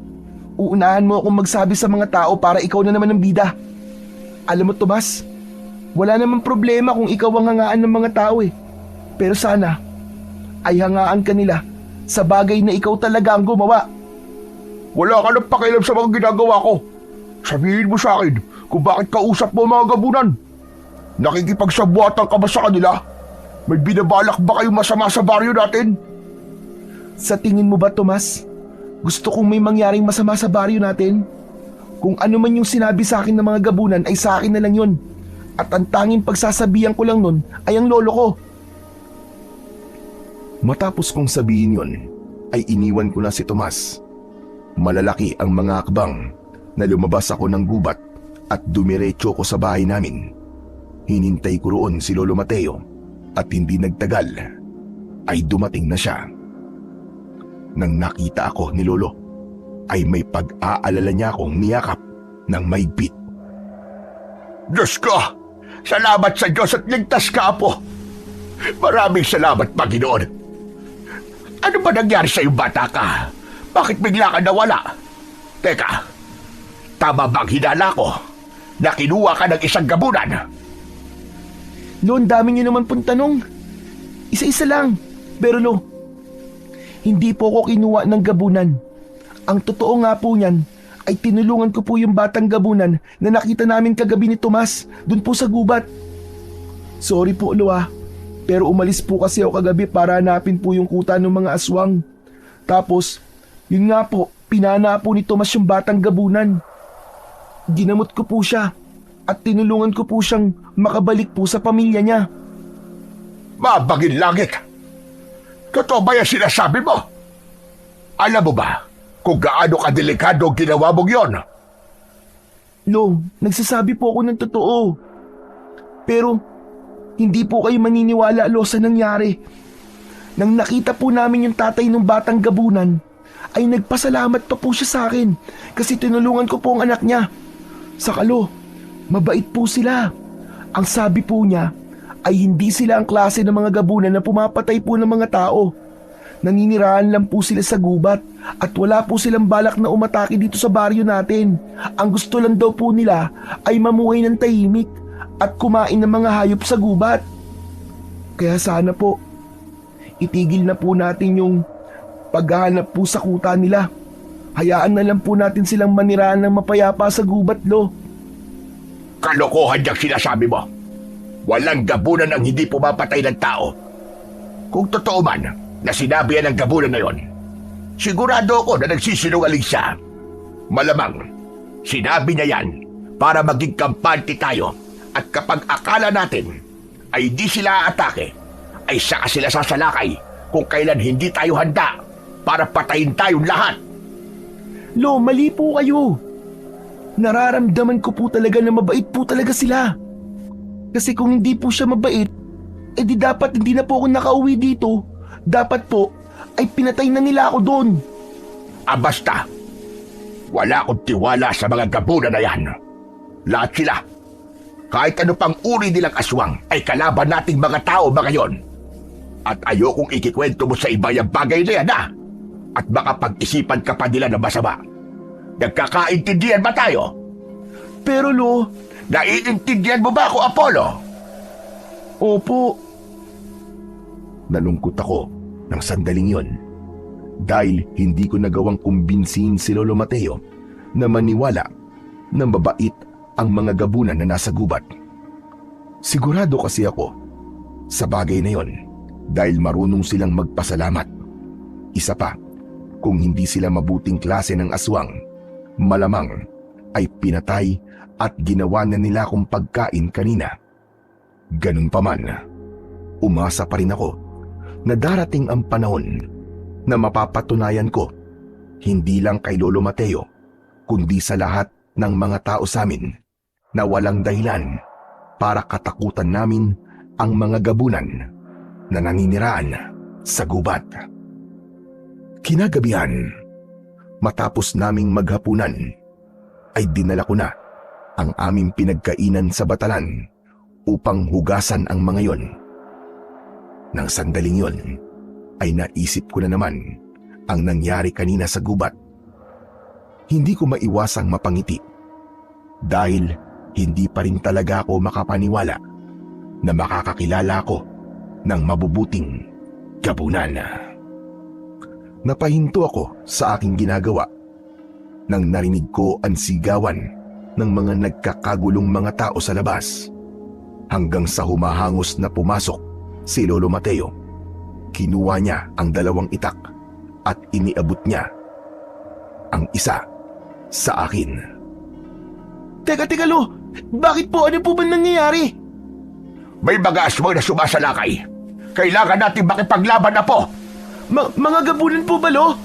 Uunahan mo akong magsabi sa mga tao para ikaw na naman ang bida. Alam mo, Tomas, wala namang problema kung ikaw ang hangaan ng mga tao Pero sana ay hangaan ka nila sa bagay na ikaw talaga ang gumawa. Wala ka nang pakialam sa mga ginagawa ko. Sabihin mo sa akin kung bakit kausap mo mga gabunan. Nakikipagsabuatan ka ba sa kanila? May binabalak ba kayong masama sa baryo natin? Sa tingin mo ba, Tomas, gusto kong may mangyaring masama sa baryo natin? Kung ano man yung sinabi sa akin ng mga gabunan ay sa akin na lang yun. At ang tanging pagsasabihan ko lang nun ay ang lolo ko. Matapos kong sabihin yon, ay iniwan ko na si Tomas. Malalaki ang mga akbang na lumabas ako ng gubat at dumiretso ko sa bahay namin. Hinintay ko roon si Lolo Mateo at hindi nagtagal ay dumating na siya. Nang nakita ako ni Lolo ay may pag-aalala niya akong niyakap ng mahigpit. Diyos ko! Salamat sa Diyos at ligtas ka, Apo! Maraming salamat, Panginoon! Ano ba nangyari sa iyo, bata ka? Bakit bigla ka nawala? Teka, tama bang hinala ko na kinuha ka ng isang gabunan? Lo, ang dami niyo naman pong tanong. Isa-isa lang. Pero Lo, hindi po ako kinuha ng gabunan. Ang totoo nga po niyan ay tinulungan ko po yung batang gabunan na nakita namin kagabi ni Tomas dun po sa gubat. Sorry po, Lo pero umalis po kasi ako kagabi para hanapin po yung kuta ng mga aswang. Tapos, yun nga po, pinana po ni Tomas yung batang gabunan. Ginamot ko po siya at tinulungan ko po siyang makabalik po sa pamilya niya. Mabagin langit! Totoo ba yung sinasabi mo? Alam mo ba kung gaano kadelikado ang ginawa mong yon? Lo, nagsasabi po ako ng totoo. Pero, hindi po kayo maniniwala, Lo, sa nangyari. Nang nakita po namin yung tatay ng batang gabunan, ay nagpasalamat pa po siya sa akin kasi tinulungan ko po ang anak niya. Saka lo, mabait po sila. Ang sabi po niya ay hindi sila ang klase ng mga gabunan na pumapatay po ng mga tao. Naninirahan lang po sila sa gubat at wala po silang balak na umatake dito sa baryo natin. Ang gusto lang daw po nila ay mamuhay ng tahimik at kumain ng mga hayop sa gubat. Kaya sana po, itigil na po natin yung paghahanap po sa kuta nila. Hayaan na lang po natin silang manirahan ng mapayapa sa gubat, lo. Kalokohan yung sinasabi mo. Walang gabunan ang hindi pumapatay ng tao. Kung totoo man na sinabi yan ng gabunan na yon, sigurado ako na nagsisinungaling siya. Malamang, sinabi niya yan para maging kampante tayo at kapag akala natin ay di sila aatake, ay saka sila sasalakay kung kailan hindi tayo handa para patayin tayong lahat. Lo, mali po kayo. Nararamdaman ko po talaga na mabait po talaga sila. Kasi kung hindi po siya mabait, di dapat hindi na po ako nakauwi dito. Dapat po ay pinatay na nila ako doon. Basta, wala akong tiwala sa mga gabunan na yan. Lahat sila, kahit ano pang uri nilang aswang, ay kalaban nating mga tao ba ngayon. At ayokong ikikwento mo sa iba yung bagay na yan, ha? At baka pag-isipan ka pa nila na masama. Nagkakaintindihan ba tayo? Pero lo, Naiintindihan mo ba ako, Apollo? opo. Nalungkot ako ng sandaling yon dahil hindi ko nagawang kumbinsihin si Lolo Mateo na maniwala na mabait ang mga gabunan na nasa gubat. Sigurado kasi ako sa bagay na yon dahil marunong silang magpasalamat. Isa pa, kung hindi sila mabuting klase ng aswang, malamang ay pinatay at ginawa na nila akong pagkain kanina. Ganun pa man, umasa pa rin ako na darating ang panahon na mapapatunayan ko hindi lang kay Lolo Mateo kundi sa lahat ng mga tao sa amin na walang dahilan para katakutan namin ang mga gabunan na naniniraan sa gubat. Kinagabihan, matapos naming maghapunan, ay dinala ko na ang aming pinagkainan sa batalan upang hugasan ang mga yon. Nang sandaling yon, ay naisip ko na naman ang nangyari kanina sa gubat. Hindi ko maiwasang mapangiti dahil hindi pa rin talaga ako makapaniwala na makakakilala ako ng mabubuting gabunan. Napahinto ako sa aking ginagawa nang narinig ko ang sigawan ng mga nagkakagulong mga tao sa labas hanggang sa humahangos na pumasok si Lolo Mateo. Kinuha niya ang 2 itak at iniabot niya ang isa sa akin. Teka lo, bakit po? Ano po ba nangyayari? May mga aswang na sumasalakay. Kailangan natin makipaglaban na po. Mga gabunan po ba, lo?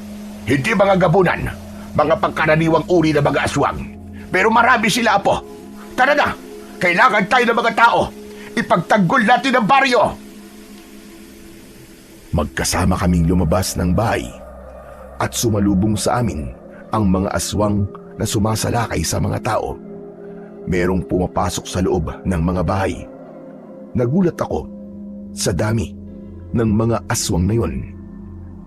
Hindi mga gabunan, mga pangkaraniwang uri na mga aswang. Pero marami sila, Apo. Tara na, kailangan tayo ng mga tao. Ipagtanggol natin ang baryo. Magkasama kaming lumabas ng bahay at sumalubong sa amin ang mga aswang na sumasalakay sa mga tao. Merong pumapasok sa loob ng mga bahay. Nagulat ako sa dami ng mga aswang na yon.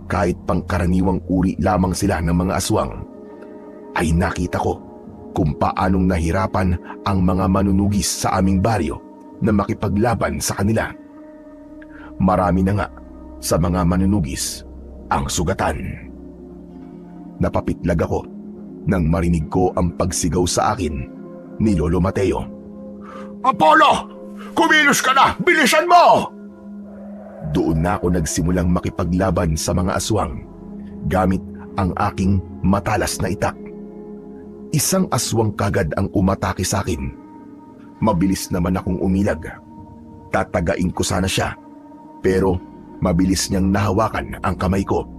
Kahit pangkaraniwang uri lamang sila ng mga aswang, ay nakita ko kung paanong nahirapan ang mga manunugis sa aming baryo na makipaglaban sa kanila. Marami na nga sa mga manunugis ang sugatan. Napapitlag ako nang marinig ko ang pagsigaw sa akin ni Lolo Mateo. Apollo! Kumilos ka na! Bilisan mo! Doon na ako nagsimulang makipaglaban sa mga aswang gamit ang aking matalas na itak. Isang aswang kagad ang umatake sa akin. Mabilis naman akong umilag. Tatagain ko sana siya, pero mabilis niyang nahawakan ang kamay ko.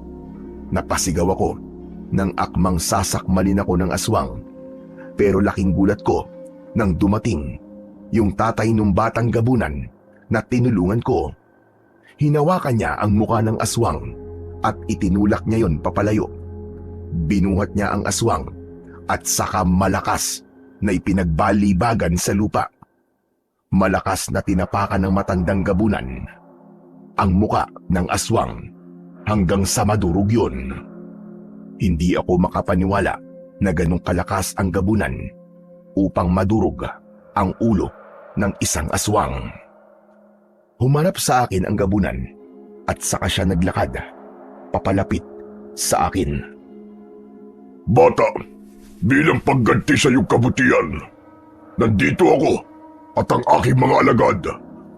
Napasigaw ako nang akmang sasakmalin ako ng aswang. Pero laking gulat ko nang dumating yung tatay ng batang gabunan na tinulungan ko. Hinawakan niya ang muka ng aswang at itinulak niya yon papalayo. Binuhat niya ang aswang at saka malakas na ipinagbalibagan sa lupa. Malakas na tinapakan ng matandang gabunan ang muka ng aswang hanggang sa madurog yun. Hindi ako makapaniwala na ganong kalakas ang gabunan upang madurog ang ulo ng isang aswang. Humarap sa akin ang gabunan at saka siya naglakad papalapit sa akin. Bata, bilang pagganti sa iyong kabutihan, nandito ako at ang aking mga alagad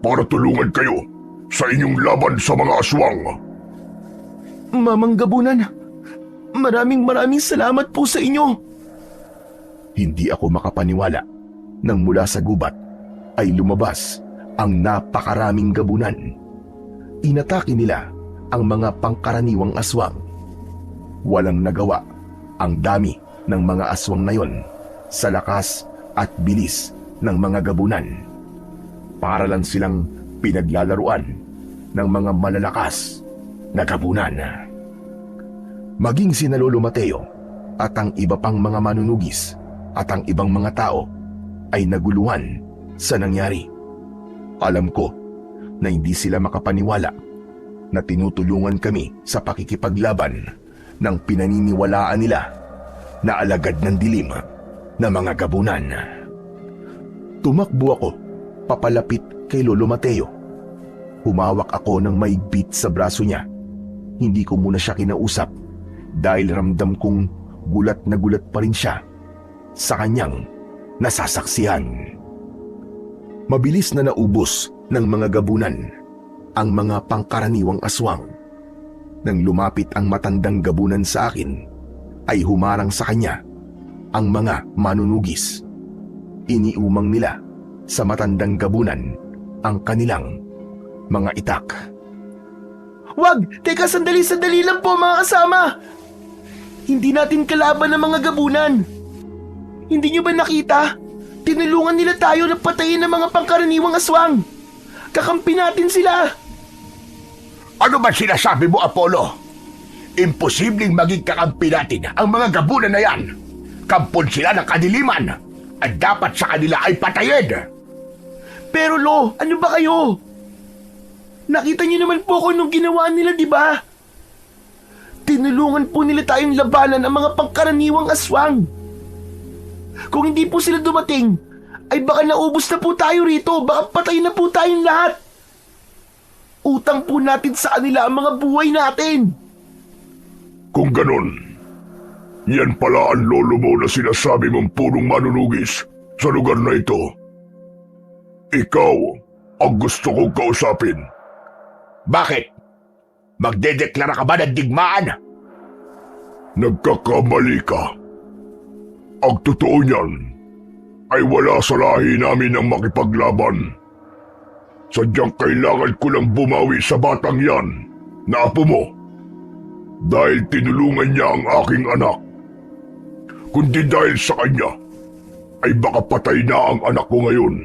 para tulungan kayo sa inyong laban sa mga aswang. Mamang Gabunan, maraming salamat po sa inyo. Hindi ako makapaniwala nang mula sa gubat ay lumabas ang napakaraming gabunan. Inatake nila ang mga pangkaraniwang aswang. Walang nagawa ang dami ng mga aswang na yon sa lakas at bilis ng mga gabunan. Para lang silang pinaglalaruan ng mga malalakas na gabunan. Maging si Lolo Mateo at ang iba pang mga manunugis at ang ibang mga tao ay naguluhan sa nangyari. Alam ko na hindi sila makapaniwala na tinutulungan kami sa pakikipaglaban ng pinaniniwalaan nila na alagad ng dilim na mga gabunan. Tumakbo ako papalapit kay Lolo Mateo. Humawak ako ng maigpit sa braso niya. Hindi ko muna siya kinausap dahil ramdam kong gulat na gulat pa rin siya sa kanyang nasasaksihan. Mabilis na naubos ng mga gabunan ang mga pangkaraniwang aswang. Nang lumapit ang matandang gabunan sa akin, ay humarang sa kanya ang mga manunugis. Iniumang nila sa matandang gabunan ang kanilang mga itak. Wag! Teka, sandali lang po mga kasama! Hindi natin kalaban ng mga gabunan. Hindi nyo ba nakita? Tinulungan nila tayo na patayin ng mga pangkaraniwang aswang. Kakampi natin sila. Ano ba sinasabi mo, Apollo? Imposibleng maging kakampi natin ang mga gabunan na yan. Kampon sila ng kadiliman at dapat sa kanila ay patayin. Pero Lo, ano ba kayo? Nakita niyo naman po kung anong ginawa nila, di ba? Tinulungan po nila tayong labanan ang mga pangkaraniwang aswang. Kung hindi po sila dumating, ay baka naubos na po tayo rito. Baka patay na po tayong lahat. Utang po natin sa kanila ang mga buhay natin. Kung ganon, yan pala ang lolo mo na sinasabi mong punong manunugis sa lugar na ito. Ikaw ang gusto kong kausapin. Bakit? Magdedeklara ka ba ng digmaan? Nagkakamali ka. Ang totoo niyan ay wala sa lahi namin ang makipaglaban. Sadyang kailangan ko lang bumawi sa batang yan na apo mo dahil tinulungan niya ang aking anak. Kundi dahil sa kanya ay baka patay na ang anak ko ngayon.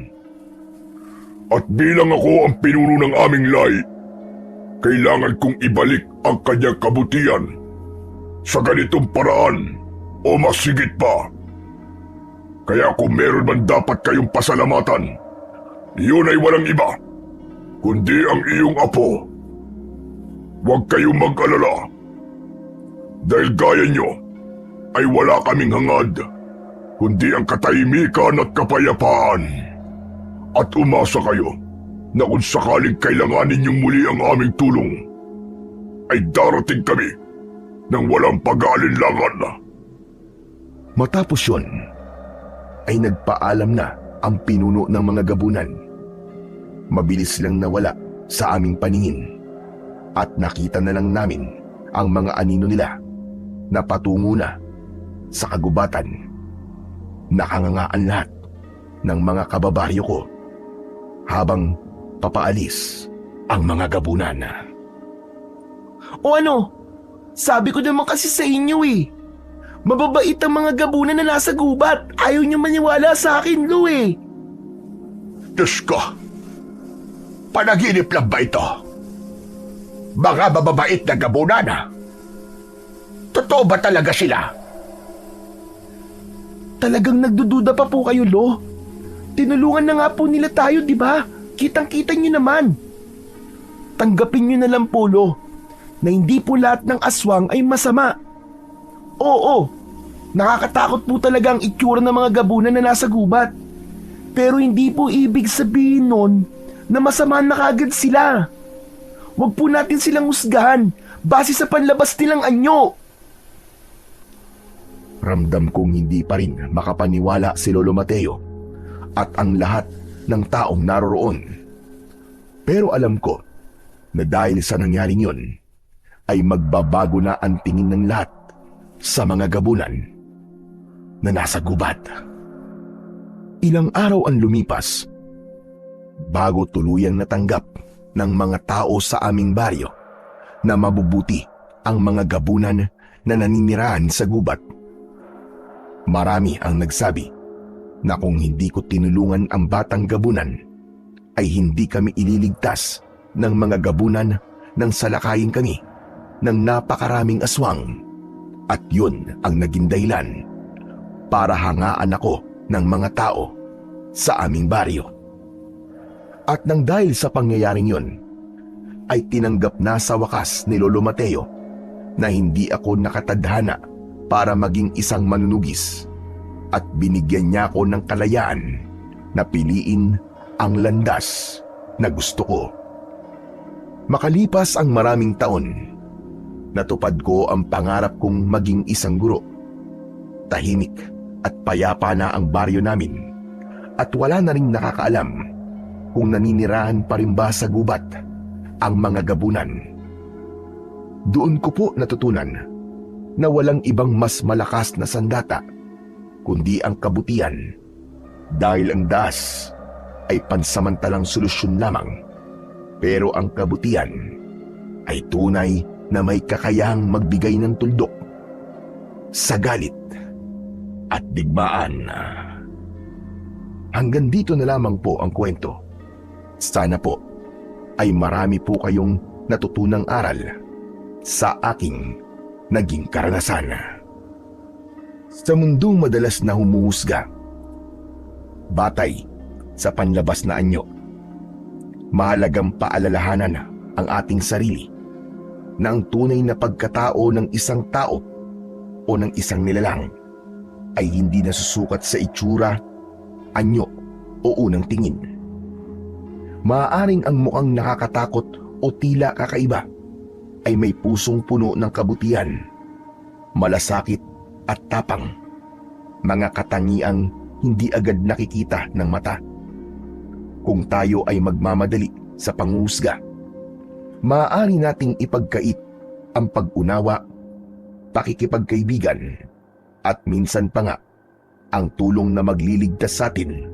At bilang ako ang pinuno ng aming lahi, kailangan kong ibalik ang kanyang kabutihan sa ganitong paraan o mas higit pa. Kaya kung meron man dapat kayong pasalamatan, yun ay walang iba kundi ang iyong apo. Huwag kayong mag-alala. Dahil gaya nyo, ay wala kaming hangad, kundi ang katahimikan at kapayapaan. At umasa kayo na kung sakaling kailanganin niyong muli ang aming tulong, ay darating kami ng walang pag-aalinlangan. Matapos yun, ay nagpaalam na ang pinuno ng mga gabunan. Mabilis lang nawala sa aming paningin at nakita na lang namin ang mga anino nila na patungo na sa kagubatan. Nakangangaan lahat ng mga kababayo ko habang papaalis ang mga gabunan. O ano? Sabi ko naman kasi sa inyo eh. Mababait ang mga gabunan na nasa gubat. Ayaw niyo maniwala sa akin, Lo eh. Diyos ko! Panaginip lang ba ito? Mga mababait na gabunan. Totoo ba talaga sila? Talagang nagdududa pa po kayo, Lo? Tinulungan na nga po nila tayo, di ba? Kitang-kita nyo naman. Tanggapin nyo na lang po, Lo, na hindi po lahat ng aswang ay masama. Oo, nakakatakot po talaga ang itsura ng mga gabunan na nasa gubat. Pero hindi po ibig sabihin nun na masama na kagad sila. Huwag po natin silang husgahan base sa panlabas nilang anyo. Ramdam kong hindi pa rin makapaniwala si Lolo Mateo at ang lahat ng taong naroroon. Pero alam ko na dahil sa nangyaring yun, ay magbabago na ang tingin ng lahat sa mga gabunan na nasa gubat. Ilang araw ang lumipas bago tuluyang natanggap ng mga tao sa aming baryo na mabubuti ang mga gabunan na naninirahan sa gubat. Marami ang nagsabi na kung hindi ko tinulungan ang batang gabunan, ay hindi kami ililigtas ng mga gabunan nang salakayin kami ng napakaraming aswang. At yun ang naging dahilan para hangaan ako ng mga tao sa aming baryo. At nang dahil sa pangyayaring yun, ay tinanggap na sa wakas ni Lolo Mateo na hindi ako nakatadhana para maging isang manunugis at binigyan niya ako ng kalayaan na piliin ang landas na gusto ko. Makalipas ang maraming taon, natupad ko ang pangarap kong maging isang guro. Tahimik at payapa na ang baryo namin at wala na ring nakakaalam kung naninirahan pa rin ba sa gubat ang mga gabunan. Doon ko po natutunan na walang ibang mas malakas na sandata kundi ang kabutihan, dahil ang das ay pansamantalang solusyon lamang, pero ang kabutihan ay tunay na may kakayahang magbigay ng tuldok sa galit at digmaan. Hanggang dito na lamang po ang kwento. Sana po ay marami po kayong natutunang aral sa aking naging karanasan. Sa mundong madalas na humuhusga, batay sa panlabas na anyo, mahalagang paalalahanan ang ating sarili na ang tunay na pagkatao ng isang tao o ng isang nilalang ay hindi nasusukat sa itsura, anyo o unang tingin. Maaaring ang mukhang nakakatakot o tila kakaiba ay may pusong puno ng kabutihan, malasakit at tapang, mga katangiang hindi agad nakikita ng mata. Kung tayo ay magmamadali sa panghuhusga, maaari nating ipagkait ang pag-unawa, pakikipagkaibigan, at minsan pa nga ang tulong na magliligtas sa atin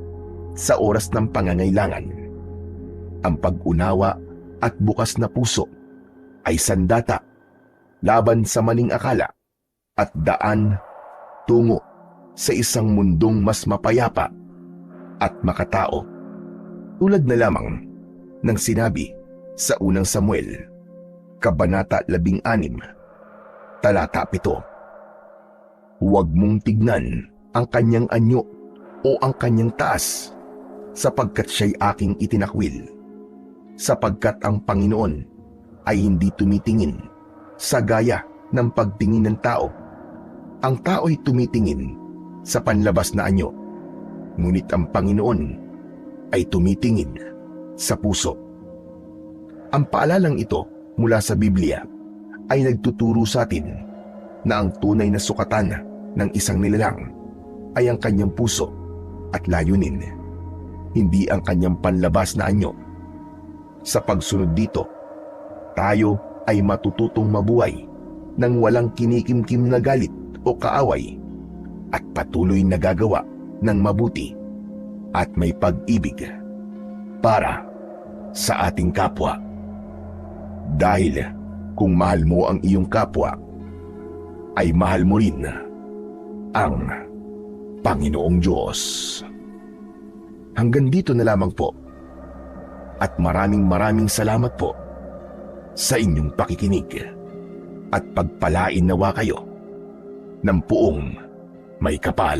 sa oras ng pangangailangan. Ang pag-unawa at bukas na puso ay sandata laban sa maling akala at daan tungo sa isang mundong mas mapayapa at makatao. Tulad na lamang ng sinabi sa unang Samuel, Kabanata 16, Talata 7. Huwag mong tignan ang kanyang anyo o ang kanyang taas, sapagkat siya'y aking itinakwil. Sapagkat ang Panginoon ay hindi tumitingin sa gaya ng pagtingin ng tao. Ang tao'y tumitingin sa panlabas na anyo, ngunit ang Panginoon ay tumitingin sa puso. Ang paalalang ito mula sa Biblia ay nagtuturo sa atin na ang tunay na sukatan ng isang nilalang ay ang kanyang puso at layunin, hindi ang kanyang panlabas na anyo. Sa pagsunod dito, tayo ay matututong mabuhay nang walang kinikimkim na galit o kaaway at patuloy na gagawa ng mabuti at may pag-ibig para sa ating kapwa. Dahil kung mahal mo ang iyong kapwa, ay mahal mo rin ang Panginoong Diyos. Hanggang dito na lamang po, at maraming salamat po sa inyong pakikinig. at pagpalain nawa kayo ng puong may kapal.